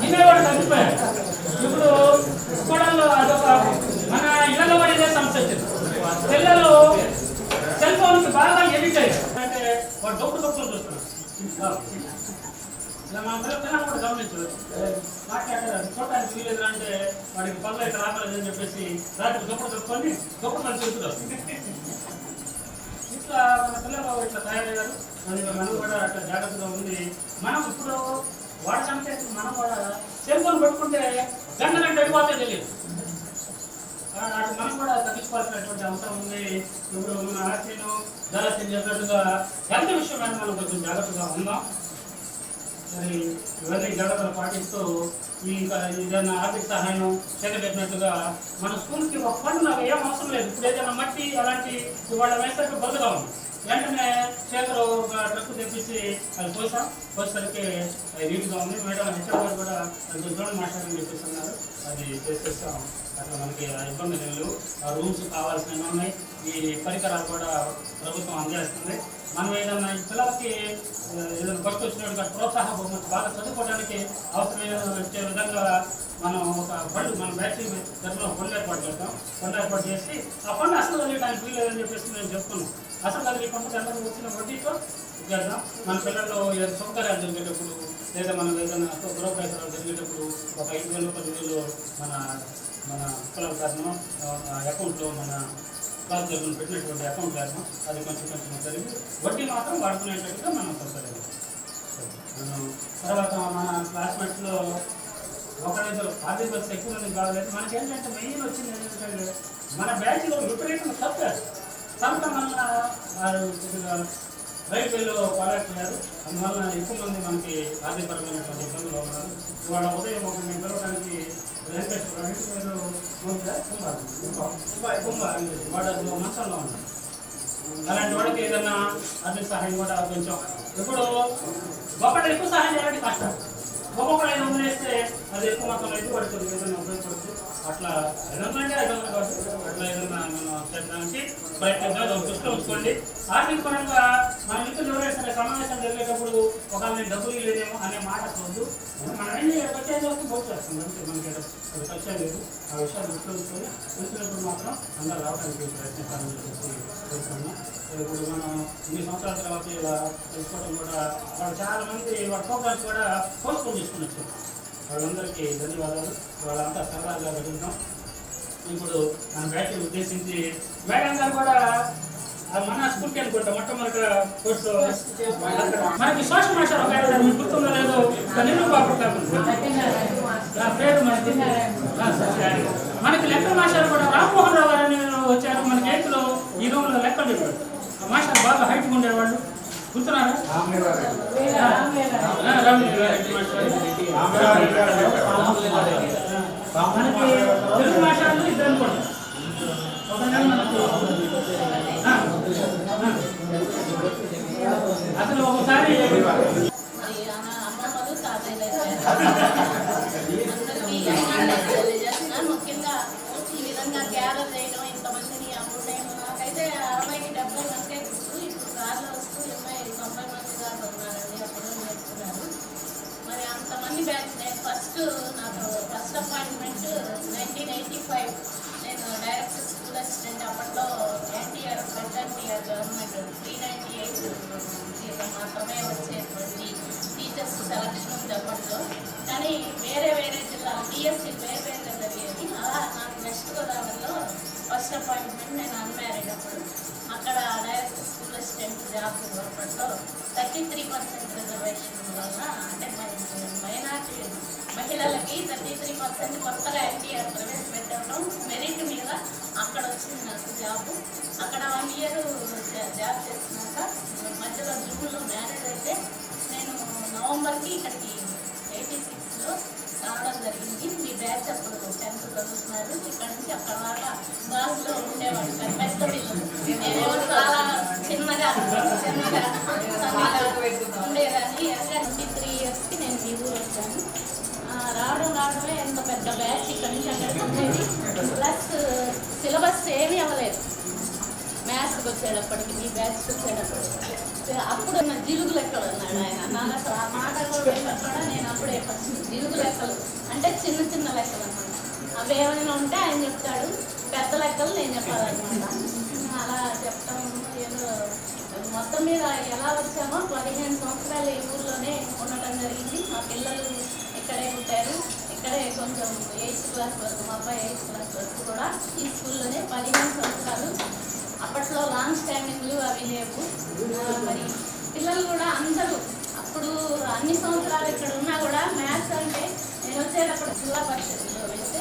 వినేవాడు తగ్గిపోయాడు. ఇప్పుడు కోడల్లో అదొక మన ఇళ్లలో పడేదే సమస్య వచ్చింది. పిల్లలు సెల్ ఫోన్కి బాగా ఎడిట్ అయ్యారు. అంటే వాడు డబ్బులు చూస్తున్నారు. మన పిల్లలు కూడా గమనించదు, మాట్లాడారు చూడటానికి వీలేదు అంటే వాడికి పనులు అయితే రాలేదు అని చెప్పేసి రాత్రి దుప్పటి చెప్పుకొని దుప్పటి చెబుతున్నారు. ఇట్లా మన పిల్లలు ఇట్లా తయారయ్యారు. మనం కూడా అట్లా జాగ్రత్తగా ఉంది. మనం ఇప్పుడు వాడకంటే మనం కూడా సెల్ ఫోన్ పెట్టుకుంటే గంట వెళ్ళిపోతే తెలియదు. అటు మనం కూడా తగ్గించుకోవాల్సినటువంటి అవసరం ఉంది. ఇప్పుడు మన ఆర్సీను ధరసీని చెప్పినట్టుగా హెల్త్ విషయమైన మనం కొంచెం జాగ్రత్తగా ఉందాం. మరి ఇవన్నీ జాగ్రత్తలు పాటిస్తూ ఏదైనా ఆర్థిక సహాయం చేతపెట్టినట్టుగా మన స్కూల్కి ఒక ఫండ్ నాకు ఏం అవసరం లేదు. ఇప్పుడు ఏదైనా మట్టి అలాంటి వాళ్ళ వేసరికి బదులుగా ఉంది. వెంటనే చేతులు ఒక ట్రక్ తెప్పించి అది పోసాం. వచ్చేసరికి నీట్గా ఉంది. మేడం హెచ్ఆర్ గారు కూడా జోన్ మాట్లాడని చెప్పేసి ఉన్నారు. అది చేసేస్తాం. అట్లా మనకి ఇబ్బంది లేదు. రూమ్స్ కావాల్సినవి ఉన్నాయి. ఈ పరికరాలు కూడా ప్రభుత్వం అందజేస్తుంది. మనం ఏదైనా ఈ పిల్లలకి ఏదైనా ఫస్ట్ వచ్చినట్టుగా ప్రోత్సాహం బాగా చదువుకోవడానికి అవసరమైన వచ్చే విధంగా మనం ఒక ఫండ్ మన బ్యాటరీ తరఫున ఫండ్ ఏర్పాటు చేస్తాం. ఫండ్ ఏర్పాటు చేసి ఆ ఫండ్ అసలు వదిలేయడానికి వీలేదని చెప్పేసి మేము చెప్తున్నాం. అసలు అది ఫండ్ అందరూ వచ్చిన వడ్డీతో చేద్దాం. మన పిల్లలు ఏదైనా శుభకార్యాలు జరిగేటప్పుడు లేదా మనం ఏదైనా గృహప్రవేశాలు జరిగేటప్పుడు ఒక 5,000 10,000 మన పిల్లల కారణం అకౌంట్లో మన క్లాస్ జరుగును పెట్టినటువంటి అకౌంట్ కారణం అది కొంచెం జరిగి వడ్డీ మాత్రం వాడుకునేటట్టుగా మనం సౌకర్యం. తర్వాత మన క్లాస్మేట్స్లో ఒకరిద్దరు ఆర్థిక పరిస్థితి ఎక్కువ మంది కాలేదు. మనకి ఏంటంటే మెయిన్ వచ్చింది ఏంటంటే మన బ్యాచ్లో విపరీతంగా తప్పారు. తర్వాత మన రైట్ వేలో పాడట్లేదు. అందువల్ల ఎక్కువ మంది మనకి ఆర్థికపరమైనటువంటి ఇబ్బందులు ఉన్నారు. ఇవాళ ఉదయం ఒక మేము పిలవడానికి వాడు మంచంలో ఉన్నారు. అలాంటి వాడికి ఏదైనా ఆర్థిక సహాయం కూడా కొంచెం ఇప్పుడు ఒకటి ఎక్కువ సహాయం చేయాలంటే కష్టం. ఒక్కొక్కరు 500 వేస్తే అది ఎక్కువ మొత్తంలో అయితే వాడికి ఏదైనా ఉపయోగపడుతుంది. అట్లా 500 అంటే 500 కాదు. అట్లా ఏదైనా మనం చేయడానికి ప్రయత్నంగా దృష్టిలో ఉంచుకోండి. ఆర్థిక పరంగా మన మిత్రులు ఎవరైనా సరే సమావేశం జరిగేటప్పుడు ఒకవేళ డబ్బులు లేదేమో అనే మాట వద్దు. మనం అన్ని వచ్చేది వస్తే బోట్ చేస్తుంది. అంటే మనకి అది ఖర్చు లేదు. ఆ విషయాలు దృష్టిలో ఉంచుకొని వచ్చినప్పుడు మాత్రం అందరూ రావడానికి ప్రయత్నిస్తారని తెలుసుకున్నాం. ఇప్పుడు మనం ఇన్ని సంవత్సరాల తర్వాత ఇలా తెలుసుకోవడం కూడా వాళ్ళు చాలా మంది వాళ్ళ ప్రోగ్రామ్స్ కూడా పోస్ట్పోన్ చేసుకుని వచ్చారు. వాళ్ళందరికీ ధన్యవాదాలు. వాళ్ళంతా సరదాగా గడుపుతాం. ఇప్పుడు మన బ్యాచ్ ఉద్దేశించి మేడం గారు కూడా మన స్కూల్కి అనుకుంటాం మొట్టమొదటిగా పోస్ట్ మనకి సోషల్ మాస్టర్ ఒక మీకు గుర్తుందో లేదో నిన్ను బాబు పేరు మనకి లెక్కల మాస్టర్ కూడా రామ్మోహన్ రావు గారు వచ్చారు. మనకి 8th ఈ రూమ్లో లెక్కలు చెప్పాడు. మాస్టర్ బాగా హైట్గా ఉండేవాళ్ళు గుర్తున్నారా? మనకి తెలుగు మాస్టర్లు ఇద్దరు అనుకోండి. ఒక నెల మనకు అసలు ఒకసారి ముఖ్యంగా ఈ విధంగా గ్యాదర్ చేయడం ఇంతమందిని అప్పుడు నాకైతే 60-70 మంది గుర్తు. ఇప్పుడు కార్లో వస్తూ 80-90 మంది దాకా ఉన్నారండి. అప్పుడు నేర్చుకున్నారు. మరి అంతమంది బ్యాచ్ నేను నాకు ఫస్ట్ అపాయింట్మెంట్ 1985. నేను డైరెక్ట్ స్కూల్ అసిస్టెంట్. అప్పట్లో ఎన్టీఆర్ గవర్నమెంట్ 398 మాత్రమే వచ్చేటువంటి టీచర్స్ సెలక్షన్ ఉంది అప్పట్లో. కానీ వేరే జిల్లా BSc వేరే జరిగేది. అలా నాకు వెస్ట్ గోదావరిలో ఫస్ట్ అపాయింట్మెంట్. నేను అన్మ్యారీడ్ అప్పుడు. అక్కడ డైరెక్ట్ స్కూల్ అసిస్టెంట్ జాబ్ అప్పట్లో 33% రిజర్వేషన్ వల్ల అంటే మైనార్టీ మహిళలకి 33% కొత్తగా ఎన్టీఆర్ ప్రవేశపెట్టడం మెరిట్ మీద అక్కడ వచ్చింది నాకు జాబ్. అక్కడ 1 year జాబ్ చేసినాక మధ్యలో జూన్లో మ్యారేజ్ అయితే నేను నవంబర్కి ఇక్కడికి 86లో రావడం జరిగింది. మీ బ్యాచ్ అప్పుడు 10th చదువుతున్నారు. ఇక్కడ నుంచి అక్కడ దాకా బాస్లో ఉండేవాడు. పెద్ద పిల్లలు నేనేమో చాలా చిన్నగా ఉండేదాన్ని. 23 yearsకి నేను ఈ ఊరు వచ్చాను. రావడమే ఎంత పెద్ద బ్యాచ్ ఇక్కడి నుంచి అక్కడికి ఉండేది. ప్లస్ సిలబస్ ఏమీ అవ్వలేదు. మ్యాథ్స్కి వచ్చేటప్పటికి ఈ బ్యాచ్కి వచ్చేటప్పటికి అప్పుడు జిలుగు లెక్కలు అన్నాడు ఆయన. నాకు అసలు ఆ మాట కూడా నేను అప్పుడే ఫస్ట్ జిలుగు లెక్కలు అంటే చిన్న లెక్కలు అన్నమాట. అవి ఏమైనా ఉంటే ఆయన చెప్తాడు. పెద్ద లెక్కలు నేను చెప్పాలన్నమాట. అలా చెప్తాం. ఏదో మొత్తం మీద ఎలా వచ్చామో 15 సంవత్సరాలు ఈ ఊర్లోనే ఉండటం జరిగింది. మా పిల్లలు ఇక్కడే ఉంటారు. ఇక్కడే కొంచెం 8th క్లాస్ వరకు, మా అబ్బాయి 8th క్లాస్ వరకు కూడా ఈ స్కూల్లోనే 15 సంవత్సరాలు. అప్పట్లో లాంగ్ స్టాండింగ్లు అవి లేవు. మరి పిల్లలు కూడా అందరూ అప్పుడు అన్ని సంవత్సరాలు ఇక్కడ ఉన్నా కూడా మ్యాథ్స్ అంటే నేను వచ్చేటప్పుడు జిల్లా పరిషత్లో వెళ్తే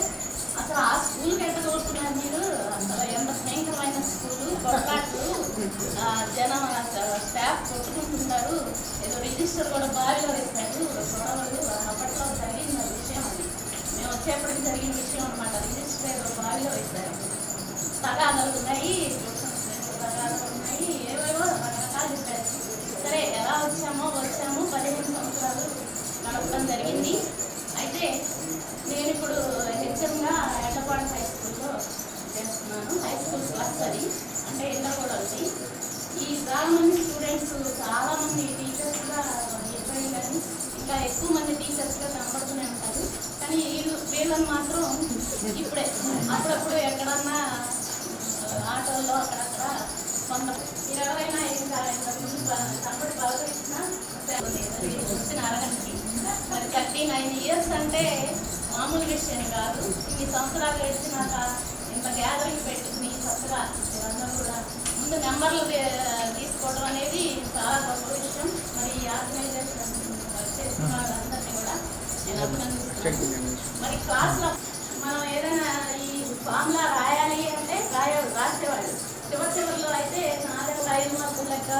అసలు ఆ స్కూల్కి ఎంత కోరుతున్నారు మీరు. అసలు ఎంత భయంకరమైన స్కూలు. కొట్లాట్లు, జనం స్టాఫ్ కొట్టుకుంటున్నారు. ఏదో రిజిస్టర్ కూడా బావిలో వేశారు. గొడవలు అప్పట్లో జరిగిన విషయం అది. మేము వచ్చేప్పటికి జరిగిన విషయం అనమాట. రిజిస్టర్ ఏదో బావిలో వేశారు. తగాదాలు ఉన్నాయి, తగాదాలు ఉన్నాయి, ఏవేవో రకరకాలు చెప్పారు. సరే ఎలా వచ్చామో 15 సంవత్సరాలు వస్తుంది, అంటే ఎండకూడదు. ఈ చాలా మంది స్టూడెంట్స్ చాలా మంది టీచర్స్గా ఇబ్బంది కానీ ఇంకా ఎక్కువ మంది టీచర్స్గా కనబడుతూనే ఉంటారు. కానీ వీళ్ళని మాత్రం ఇప్పుడే అప్పుడప్పుడు ఎక్కడన్నా ఆటోల్లో అక్కడక్కడ కొంత ఎవరైనా ఇంకా ఇంతకుముందు కనబడి పలకరించిన వచ్చిన అరగంటకి మరి 39 years అంటే మామూలు విషయం కాదు. ఈ సంవత్సరాలు గడిచినాక ఇంత గ్యాదరింగ్ పెట్టుకుని కొత్తగా అందరూ కూడా ముందు నెంబర్లు తీసుకోవడం అనేది చాలా గొప్ప విషయం. మరి ఈ ఆర్గనైజేషన్ చేసిన వాళ్ళందరినీ కూడా నేను అభినందిస్తున్నాను. మరి క్లాస్లో మనం ఏదైనా ఈ ఫామ్లా రాయాలి అంటే రాసేవాళ్ళు. చివరిలో అయితే 4-5 మార్కులు లెక్క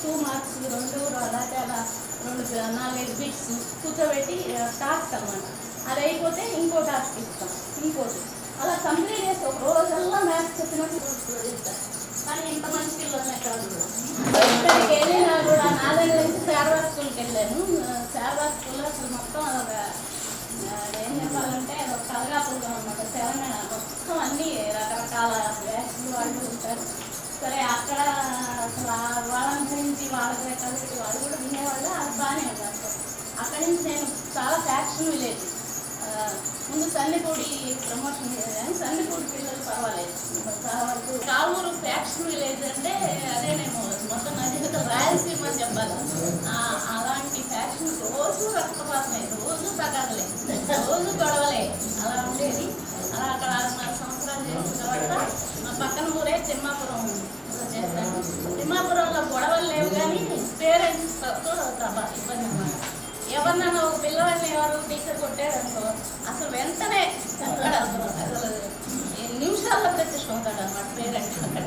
2 మార్క్స్ 2 అలాగే అలా 4-5 బిట్స్ కూర్చోబెట్టి టాస్క్ అన్నమాట. అది అయిపోతే ఇంకో టాస్క్ ఇస్తాం, ఇంకోటి అలా కంప్లీట్ చేస్తే ఒక రోజల్లా మ్యాథ్స్ చెప్పినట్టు ఇస్తాం. కానీ ఇంత మంచి పిల్లలు ఎక్కడ ఇక్కడికి వెళ్ళినా కూడా 4 ఏళ్ళ నుంచి శారదా స్కూల్కి వెళ్ళాను. శారదా స్కూల్లో అసలు మొత్తం ఏం చెప్పాలంటే అదొక కలగాపుల్లో అన్నమాట. తెలంగాణ మొత్తం అన్ని రకరకాల బ్యాచ్లు వాళ్ళు ఉంటారు. సరే అక్కడ అసలు వాళ్ళని గురించి వాళ్ళకి కలిసి వాళ్ళు కూడా వినేవాళ్ళు. అది బాగానే ఉంటారు. అక్కడి నుంచి నేను చాలా ఫ్యాక్షన్ విలేజ్ ముందు సన్నిపూడి ప్రమోషన్ చేయాలి. సన్నిపూడి పిల్లలు పర్వాలేదు. చాలా వరకు కావూరు ఫ్యాక్షన్ విలేజ్ అంటే అదే నేను మొత్తం నదితో రాయలసీమ అని చెప్పాలి. అలాంటి ఫ్యాక్షన్ రోజు రక్తపాతమే, రోజు తగ్గలే, రోజు గొడవలే అలా ఉండేది. అలా అక్కడ 4 సంవత్సరాలు చేసిన తర్వాత మా పక్కన ఊరే తిమ్మాపురం చేశాను. తిమ్మాపురంలో గొడవలు లేవు కానీ పేరెంట్స్తో ఇబ్బంది అన్నమాట. ఎవరినైనా ఒక పిల్లవాడిని ఎవరు టీచర్ కొట్టాడనుకో అసలు వెంటనే అసలు నిమిషాల్లో ప్రత్యక్షమవుతాడు అన్నమాట పేరెంట్స్ అక్కడ.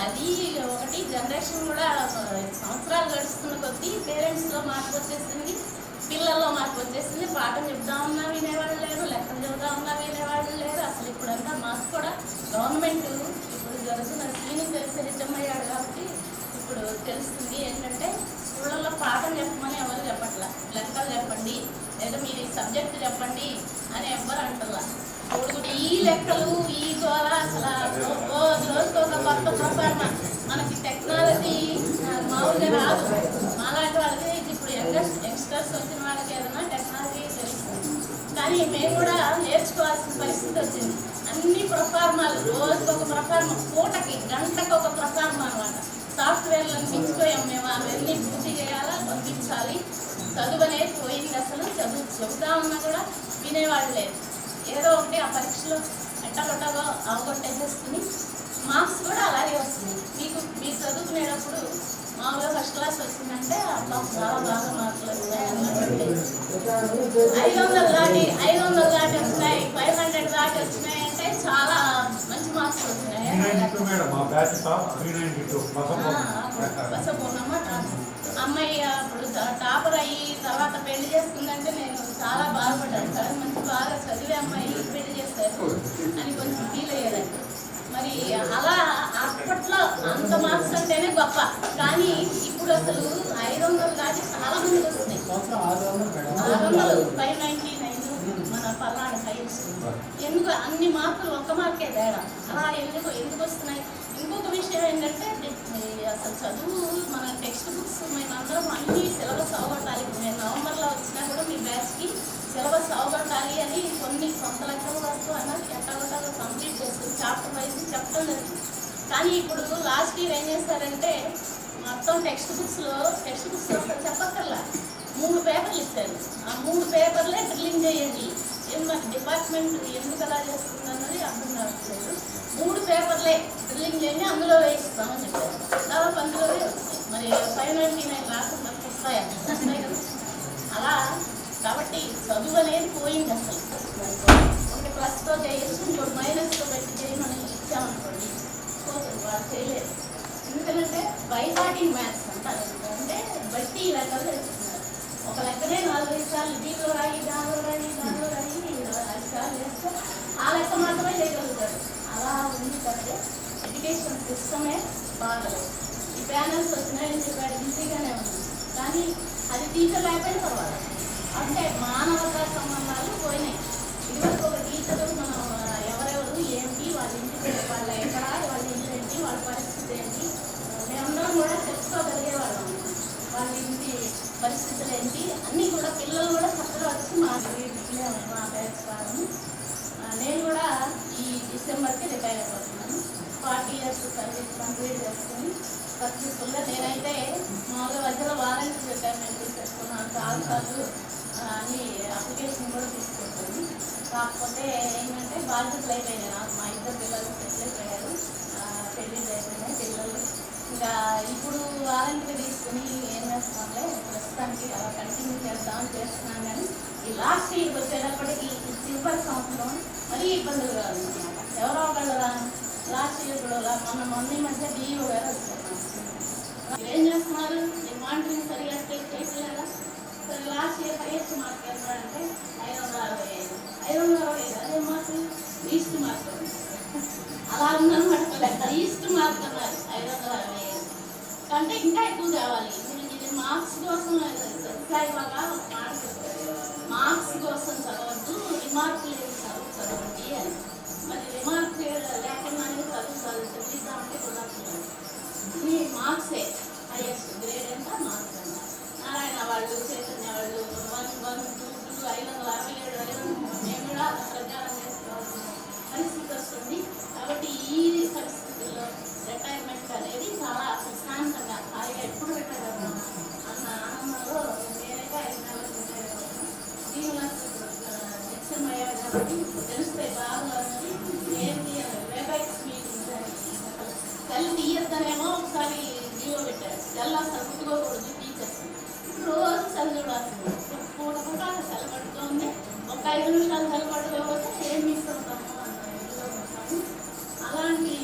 అది ఒకటి జనరేషన్ కూడా సంవత్సరాలు గడుస్తున్న కొద్దీ పేరెంట్స్లో మార్పు వచ్చేసింది, పిల్లల్లో మార్పు వచ్చేసింది. పాఠం చెప్దామన్నా వినేవాళ్ళు లేరు, లెక్కలు చెబుదామన్నా వినేవాళ్ళు లేరు. అసలు ఇప్పుడంతా మాకు కూడా గవర్నమెంట్ ఇప్పుడు జరుగుతున్న సీనింగ్ తెలిసి హెచ్చమయ్యాడు కాబట్టి ఇప్పుడు తెలుస్తుంది ఏంటంటే స్కూళ్ళల్లో పాఠం చెప్పమని ఎవరు చెప్పట్లా, లెక్కలు చెప్పండి లేదా మీరు ఈ సబ్జెక్టు చెప్పండి అని ఎవ్వరు అంటలా. ఇప్పుడు ఈ లెక్కలు ఈ ద్వారా అసలు రోజుకు ఒక కొత్త ప్రొఫార్మర్. మనకి టెక్నాలజీ మామూలుగా రాదు. మాలాంటి వాళ్ళకి ఇప్పుడు యంగ్స్టర్స్ వచ్చిన వాళ్ళకి ఏదైనా టెక్నాలజీ తెలుస్తుంది. కానీ మేము కూడా నేర్చుకోవాల్సిన పరిస్థితి వచ్చింది. అన్ని ప్రొఫార్మాలు రోజుకు ఒక ప్రొఫార్మ, పూటకి గంటకు ఒక ప్రొఫార్మ అనమాట. సాఫ్ట్వేర్లను మించిపోయాం మేము. అవన్నీ పూర్తి చేయాలా, పంపించాలి. చదువు అనేది పోయింది. అసలు చదువు చెబుతా ఉన్నా కూడా వినేవాళ్ళు లేదు. ఏదో ఒకటి ఆ పరీక్షలో ఎట్టగొట్టగా అవగొట్టేసేసుకుని మార్క్స్ కూడా అలాగే వస్తుంది. మీరు చదువుకునేటప్పుడు మామూలుగా ఫస్ట్ క్లాస్ వచ్చిందంటే అట్లా చాలా బాగా మార్కులు వస్తాయి అన్నట్టు. 500 దాటి వచ్చినాయి, 500 దాటి వచ్చినాయి అంటే చాలా మంచి మార్క్స్ వచ్చినాయి. అమ్మాయి అప్పుడు టాపర్ అయ్యి తర్వాత పెళ్లి చేసుకుందంటే నేను చాలా బాధపడ్డాను. సార్ మంచి బాగా చదివే అమ్మాయి పెళ్లి చేస్తారు అని కొంచెం ఫీల్ అయ్యేదండి. మరి అలా అప్పట్లో అంత మార్క్స్ అంటేనే గొప్ప. కానీ ఇప్పుడు అసలు 500 దాటి చాలా మంది వస్తున్నాయి. 600 599 మన పల్నాడు హైట్స్. ఎందుకు అన్ని మార్కులు ఒక్క మార్కే తేడా అలా ఎందుకు వస్తున్నాయి? ఇంకొక విషయం ఏంటంటే అసలు చదువు మన టెక్స్ట్ బుక్స్ మేమందరం అన్ని సిలబస్ అవగొట్టాలి. నేను నవంబర్లో వచ్చినా కూడా మీ బ్యాచ్కి సిలబస్ అవగొట్టాలి అని కొన్ని సొంత లెక్కల వరకు అన్నది ఎట్టగొట్టాలో కంప్లీట్ చేసుకుని చాప్టర్ వైజ్ చెప్పడం జరిగింది. కానీ ఇప్పుడు లాస్ట్ ఇయర్ ఏం చేస్తారంటే మొత్తం టెక్స్ట్ బుక్స్లో చెప్పక్కర్లా 3 పేపర్లు ఇచ్చారు. ఆ 3 పేపర్లే డ్రిల్లింగ్ చేయండి. మరి డిపార్ట్మెంట్ ఎందుకు అలా చేస్తుంది అన్నది అర్థం కావట్లేదు. 3 పేపర్లే డ్రిల్లింగ్ చేయండి, అందులో వేయిస్తామని చెప్పారు. దాదాపు అందులోనే వస్తాయి. మరి 599 రాకుండా వస్తాయా? అలా కాబట్టి చదువు అనేది పోయింది అసలు. ఒక ప్లస్తో చేయొచ్చు, ఇంకోటి మైనస్తో పెట్టి చేయమని ఇచ్చామనుకోండి వాళ్ళు చేయలేదు. ఎందుకంటే బైహార్టింగ్ మ్యాథ్స్ అంటారు. అంటే బట్టి లెక్కలు తెలుస్తున్నారు. ఒక లెక్కనే 4-5 సార్లు దీనిలో రాయి, దానిలో రాయి, 5 సార్లు వేస్తే ఆ లెక్క మాత్రమే చేయగలుగుతారు. అలా ఉంది కాబట్టి ఎడ్యుకేషన్ సిస్టమే బాగలేదు. ఈ ప్యానల్స్ వచ్చినాయని చెప్పాడు, ఈజీగానే ఉంది. కానీ అది టీచర్ లేకపోయినా పర్వాలేదు. అంటే మానవతా సంబంధాలు పోయినాయి. ఇదివరకు ఒక టీచరు మనం ఎవరెవరు ఏంటి వాళ్ళ ఇంటికి వాళ్ళ ఎక్కడ వాళ్ళ ఇంటి ఏంటి వాళ్ళ పరిస్థితి ఏంటి మేమందరం కూడా తెలుసుకోగలిగేవాళ్ళం. వాళ్ళ ఇంటి పరిస్థితులు ఏంటి అన్నీ కూడా పిల్లలు కూడా చక్కగా వచ్చి మా బ్యాచ్ వాళ్ళని నేను కూడా ఈ డిసెంబర్కి రిటైర్ అయిపోతున్నాను. 40 years సర్వీస్ కంప్లీట్ చేసుకుని సక్సెస్ఫుల్గా నేనైతే మామూలుగా మధ్యలో వాలంటీర్ రిటైర్మెంట్ తీసుకున్నాను. చాలాసార్లు అని అప్లికేషన్ కూడా తీసుకుంటాను. కాకపోతే ఏంటంటే బాధ్యతలు అయిపోయినాయి నాకు. మా 2 పిల్లలు సెటిల్ అయ్యారు, పెళ్ళిళ్ళు అయిపోయినాయి పిల్లలు. ఇంకా ఇప్పుడు వాలంటీర్ తీసుకుని ఏం చేస్తాంలే ప్రస్తుతానికి అలా కంటిన్యూ చేద్దామని చేస్తున్నాను. కానీ ఈ లాస్ట్ ఇయర్కి వచ్చేటప్పటికి చివరి సంవత్సరం మరీ ఇబ్బందులు కాదన్నమాట. ఎవరో ఒకళ్ళు లాస్ట్ ఇయర్ కూడా మొన్న మధ్య డిఈఓ గారు వచ్చారు. ఏం చేస్తున్నారు మానిటరింగ్ సరిగా చేయలేదా? సరే లాస్ట్ ఇయర్ హైయెస్ట్ మార్క్ ఎంతంటే 565. 565 అదే మార్కు ఈస్ట్ మార్క్ అలా ఉందన్నమాట. ఈస్ట్ మార్క్ అన్నారు 565 కంటే ఇంకా ఎక్కువ కావాలి. ఇది మార్క్స్ కోసం బాగా మార్క్స్ కోసం చదవద్దు, రిమార్క్ లేదు చదవండి అని. మరి రిమార్క్ లేకుండా చదువు చదివిద్దామంటే కుదరదు. ఈ మార్క్సే హైయెస్ట్ గ్రేడ్ ఎంత మార్క్స్ అంట. నారాయణ వాళ్ళు చైతన్య వాళ్ళు 1, 1, 2, 567 మేము కూడా ప్రచారం చేసుకోవాల్సిన పరిస్థితి వస్తుంది. కాబట్టి ఈ పరిస్థితుల్లో రిటైర్మెంట్ అనేది చాలా ప్రశాంతంగా హాయిగా ఎప్పుడు రిటైర్ అవుతాం అన్న ఆనందంలో నేనైతే 5 నెలలకు రిటైర్ అవుతాను. దీనివల్ల నిత్యం అయ్యారు కాబట్టి తెలిస్తే బాగా ఏంటి వెబైక్స్ మీటింగ్స్ సెల్ తీయద్దనేమో ఒకసారి జీవో పెట్టారు. సెల్ అసలు పుట్టుకోకూడదు టీచర్స్. రోజు సెల్ చూడాల్సింది. పూట పూట సెల్ పట్టుకోండి. ఒక 5 నిమిషాలు సెల్ పట్టుకోకపోతే ఏం మిస్ అవుతాము అన్న ఇదిలో ఉంటాము. అలాంటి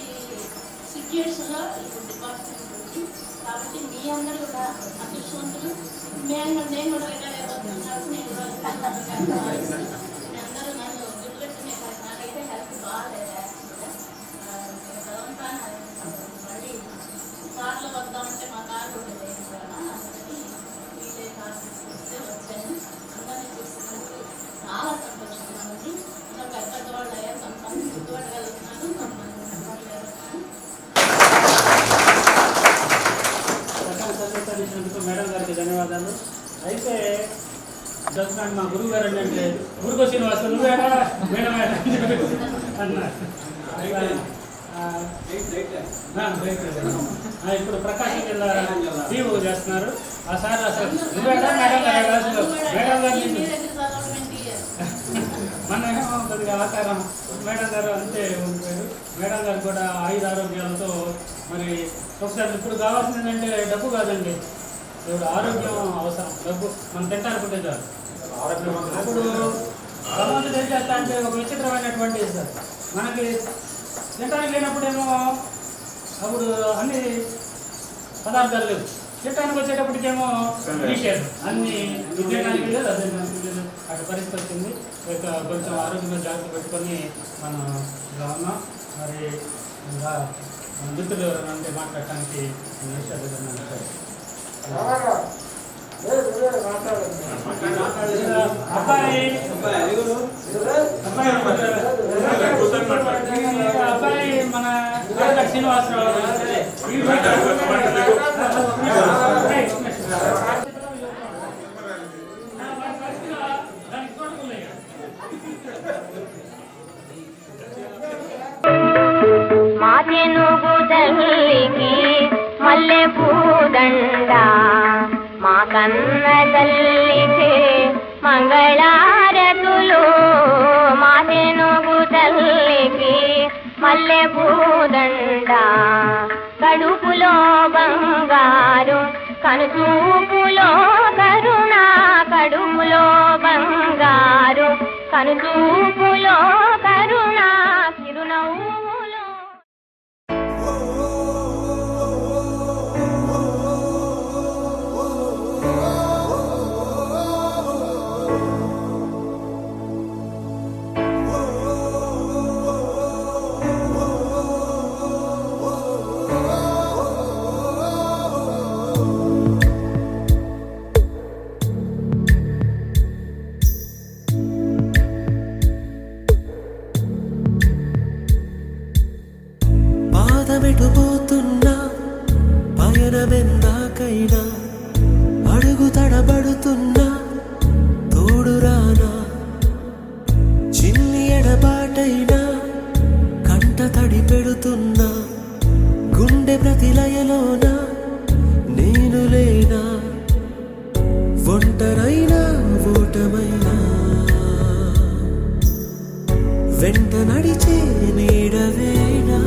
సిచ్యుయేషన్లో ఇప్పుడు డిపార్ట్మెంట్ ఉంది. కాబట్టి మీ అందరూ కూడా అదృష్టవంతులు. నేను కూడా రిటైర్ అయిపోతున్నాను. నేను మీ అందరూ నన్ను గుర్తుపెట్టుకునే నాకైతే హెల్త్ బాగాలేదు. మళ్ళీ కార్లో వద్దామంటే మా కార్ కూడా లేదు కదా, అందుకని వీలే కార్ తీసుకొస్తే వచ్చాను. అందరినీ చూస్తున్నందుకు చాలా సంతోషంగా ఉంది. ఇంకా పెద్ద వాళ్ళు అయ్యారు, కొంతమంది గుర్తుపట్టగలుగుతున్నాను, కొంతమంది గుర్తుపట్టగలుగుతున్నాను. ఇచ్చినందుకు మేడం గారికి ధన్యవాదాలు. అయితే చెప్తున్నాను మా గురువు గారు ఏంటంటే గురుకు శ్రీనివాసు నువ్వేనా మేడం అన్నారు. ఇప్పుడు ప్రకాశం జిల్లా టీవీ చేస్తున్నారు. ఆ సార్ అసలు నువ్వేనా మేడం గారు క్లాసులో మేడం గారు మన కొద్దిగా ఆకారం మేడం గారు అంతే ఉంటారు. మేడం గారు కూడా 5 ఆరోగ్యాలతో మరి ఒకసారి ఇప్పుడు కావాల్సింది ఏంటంటే డబ్బు కాదండి, ఇప్పుడు ఆరోగ్యం అవసరం. డబ్బు మనం తింటానుకుంటే చాలు. అప్పుడు భగవంతుడు ఏం చేస్తా అంటే ఒక విచిత్రమైనటువంటి సార్ మనకి తింటానికి లేనప్పుడేమో అప్పుడు అన్ని పదార్థాలు లేవు. తింటానికి వచ్చేటప్పటికేమో తీసేది అన్ని తినడానికి లేదు, అదే లేదు. అటు పరిస్థితి వచ్చింది. ఇక కొంచెం ఆరోగ్యంగా జాగ్రత్త పెట్టుకొని మనం ఇలా ఉన్నాం. మరి ఇంకా మిత్రులు ఎవరైనా అంటే మాట్లాడటానికి అబ్బాయి మన శ్రీనివాసరావు మాతెనుగు తల్లికి మల్లె పూదండ, మా కన్న తల్లికి మంగళారతులు. మాతెనుగు తల్లికి మల్లె పూదండ, కడుపులో బంగారు కనుచూపులో కరుణ, కడుపులో బంగారు కనుచూపులో కరుణ, చిరునవ్వు పయనమెటుపోతున్నా పయనమెందాకైనా అడుగు తడబడుతున్నా తోడురానా చిన్ని ఎడబాటైనా కంట తడి పెడుతున్నా గుండె ప్రతిలయలోన నేను లేనా ఒంటరైనా ఓటమైనా వెంట నడిచే నీడవేనా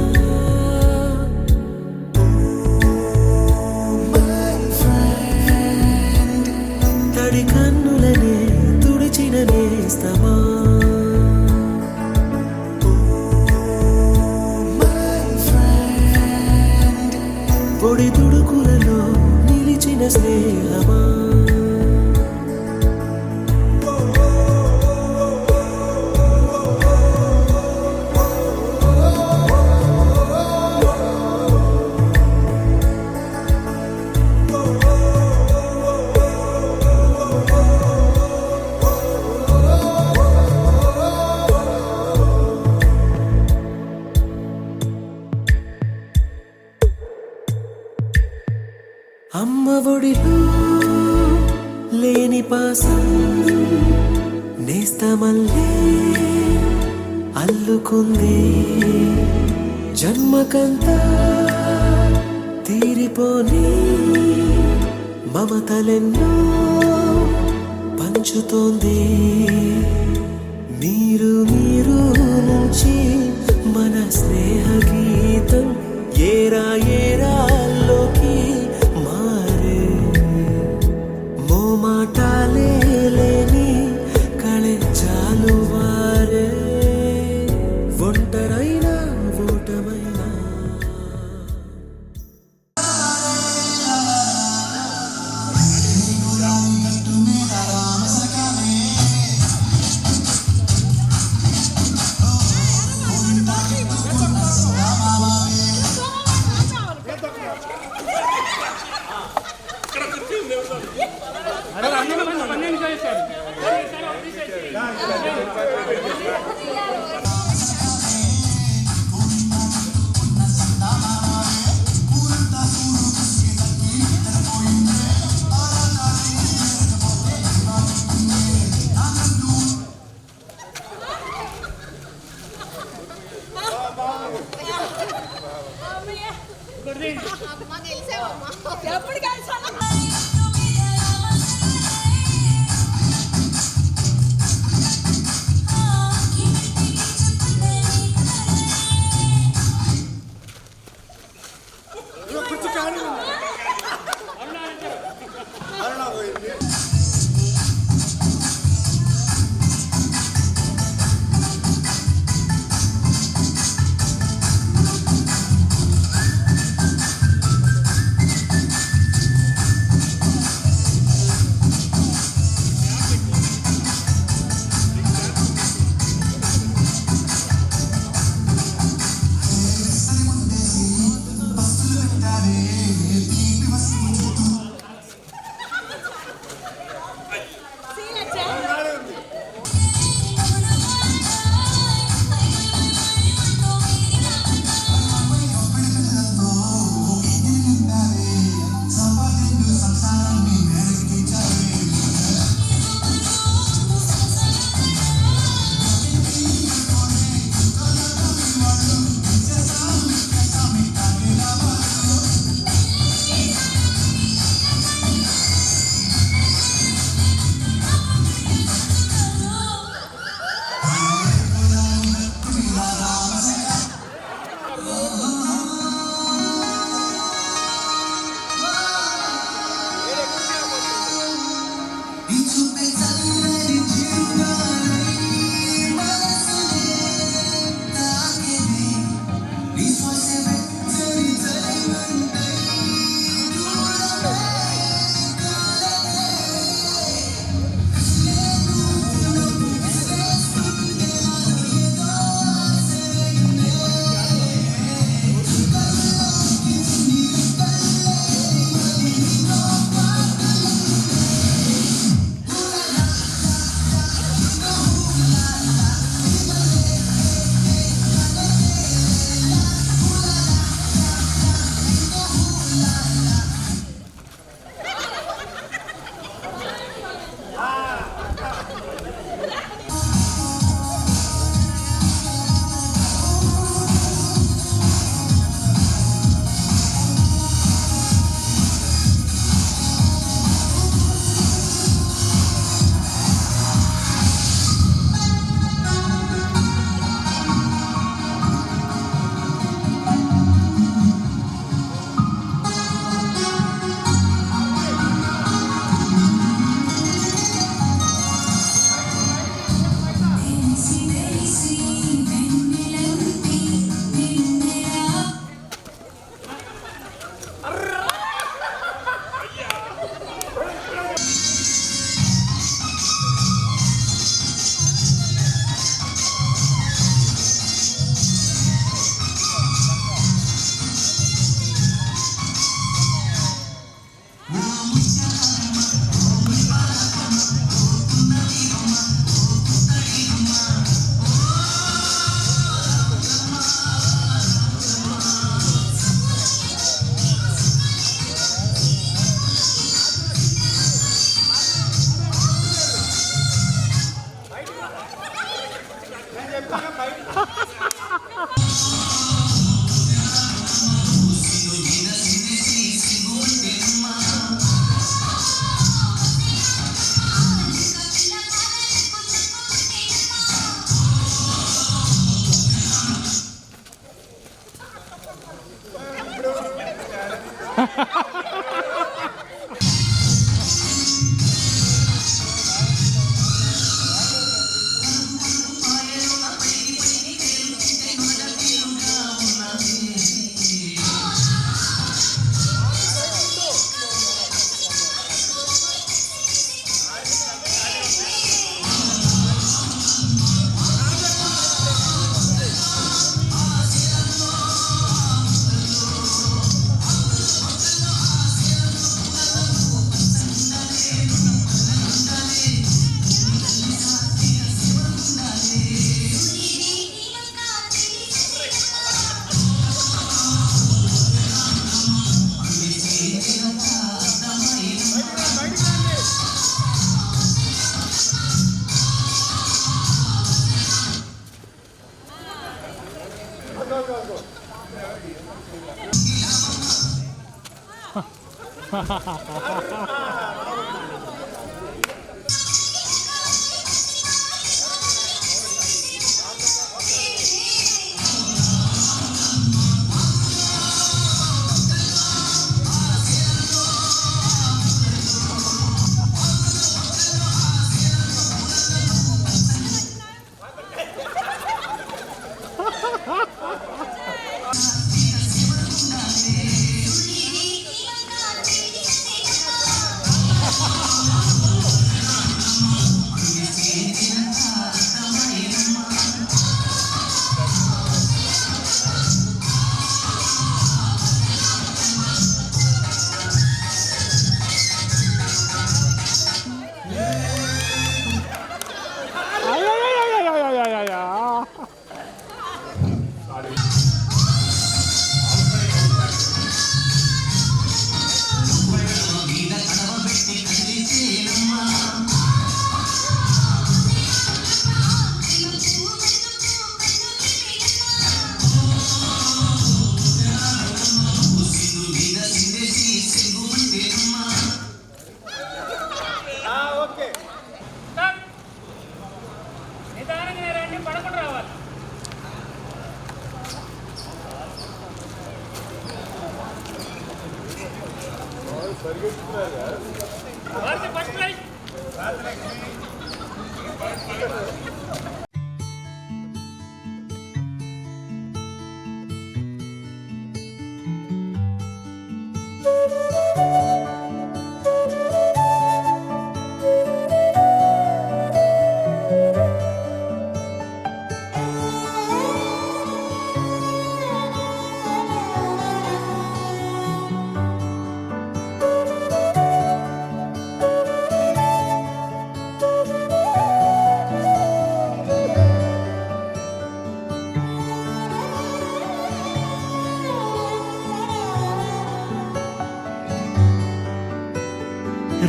తడి కన్నులనే తుడిచిన నేస్తమా పొడి తుడుకులలో నిలిచిన స్నేహమా అమ్మ ఒడిలో లేని పాసం నేస్తమల్లే అల్లుకుంది జన్మకంతా తీరిపోని మమతలెన్నో పంచుతోంది మీరు నుంచి మన స్నేహ గీతం ఏరా ఏరాల్లోకి మారే మోమాటాలే లేని కళెచ్చాలు వారే ఒంటరైనా ఓటమైనా ఎప్పుడు కలిసా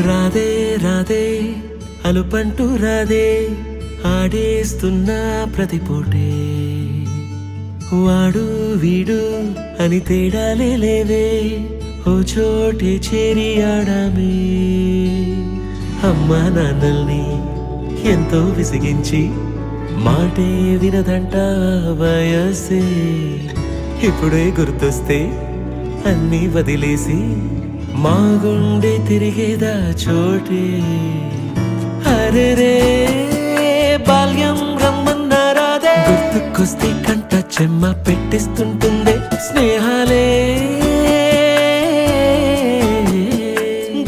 రాధే రాధే అలుపంటూ రాధే ఆడేస్తున్నా ప్రతి పూటే వాడు వీడు అని తేడాలే లేవే ఓ చోటే చేరి ఆడామే అమ్మా నాన్నల్ని ఎంతో విసిగించి మాటే వినదంట వయసే ఇప్పుడే గుర్తొస్తే అన్నీ వదిలేసి మా గుండె తిరిగేదా చోటే అరే రే బాల్యం రమ్మన్నారాదే గుర్తుకొస్తే కంట చెమ్మ పెట్టిస్తుంటుందే స్నేహాలే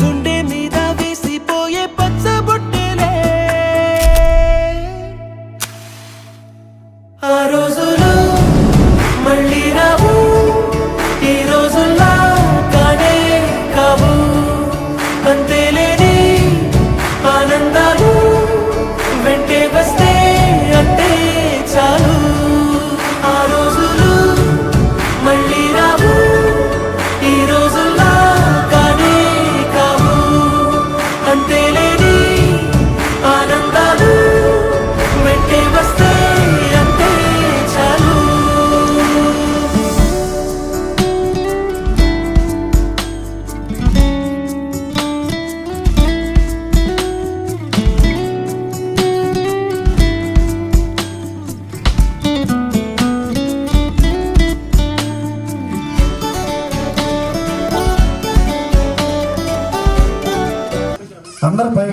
గుండె మీద వేసిపోయే పచ్చబొట్టెలే ఆ రోజులు మళ్ళీ రావు ఈ రోజుల్లా కానే కావు అంతేలేని ఆనందాలు వెంటే వస్తే అంటే చాలు ఆ రోజులు మళ్ళీ రావు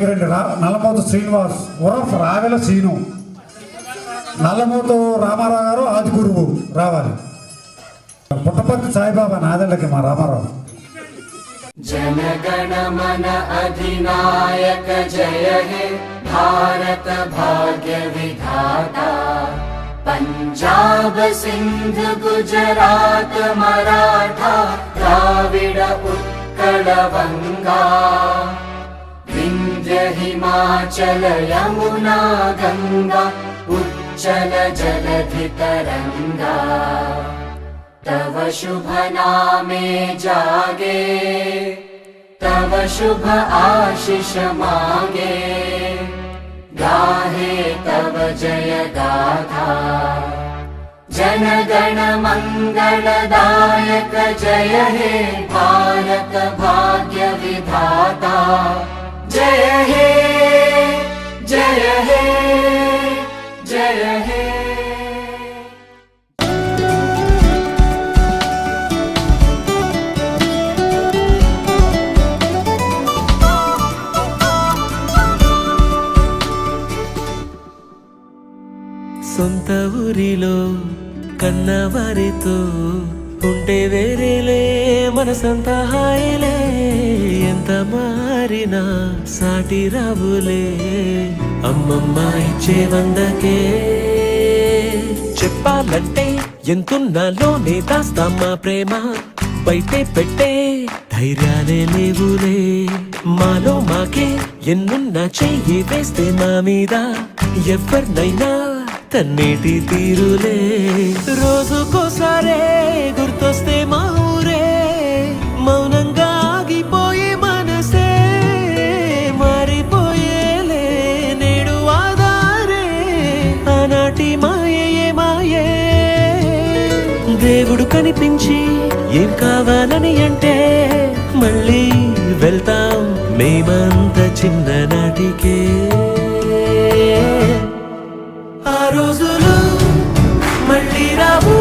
పైకి రండి. నల్లమోతు శ్రీనివాస్ ఉరఫ్ రావెల సీను, నల్లమోతు రామారావు గారు ఆది గురువు రావాలి. పుట్టపర్తి సాయిబాబా నాదళ్ళకి మా రామారావు. जनगण मन अधिनायक जय हे भारत भाग्य विधाता पंजाब सिंध गुजरात मराठा द्राविड उत्कल बंगा विंध्य हिमाचल यमुना गंगा उच्चल जलधि तरंगा तव शुभ नामे जागे तव शुभ आशीष मांगे गाहे तव जय गाथा जन गण मंगलदायक जय हे भारत भाग्य विधाता जय हे जय हे जय हे। సొంత ఊరిలో కన్నవారితో ఉంటే వేరేలే మనసంతా హాయిలే ఎంత మారినా సాటి రావులే అమ్మమ్మ ఇచ్చే వందకే చెప్పాలంటే ఎంతున్నాలోనే దాస్తామా ప్రేమ బయటే పెట్టే ధైర్యాలే లేవులే మాలో మాకే ఎన్నున్నా చెయ్యి వేస్తే మా మీద ఎవరినైనా తన్నేటి తీరులే రోజుకోసారే గుర్తొస్తే మా ఊరే మౌనంగా ఆగిపోయే మనసే మారిపోయేలే నేడు ఆధారే ఆనాటి మాయే మాయే దేవుడు కనిపించి ఏం కావాలని అంటే మళ్ళీ వెళ్తాం మేమంత చిన్ననాటికే ఆ రోజులు మళ్ళీ రావు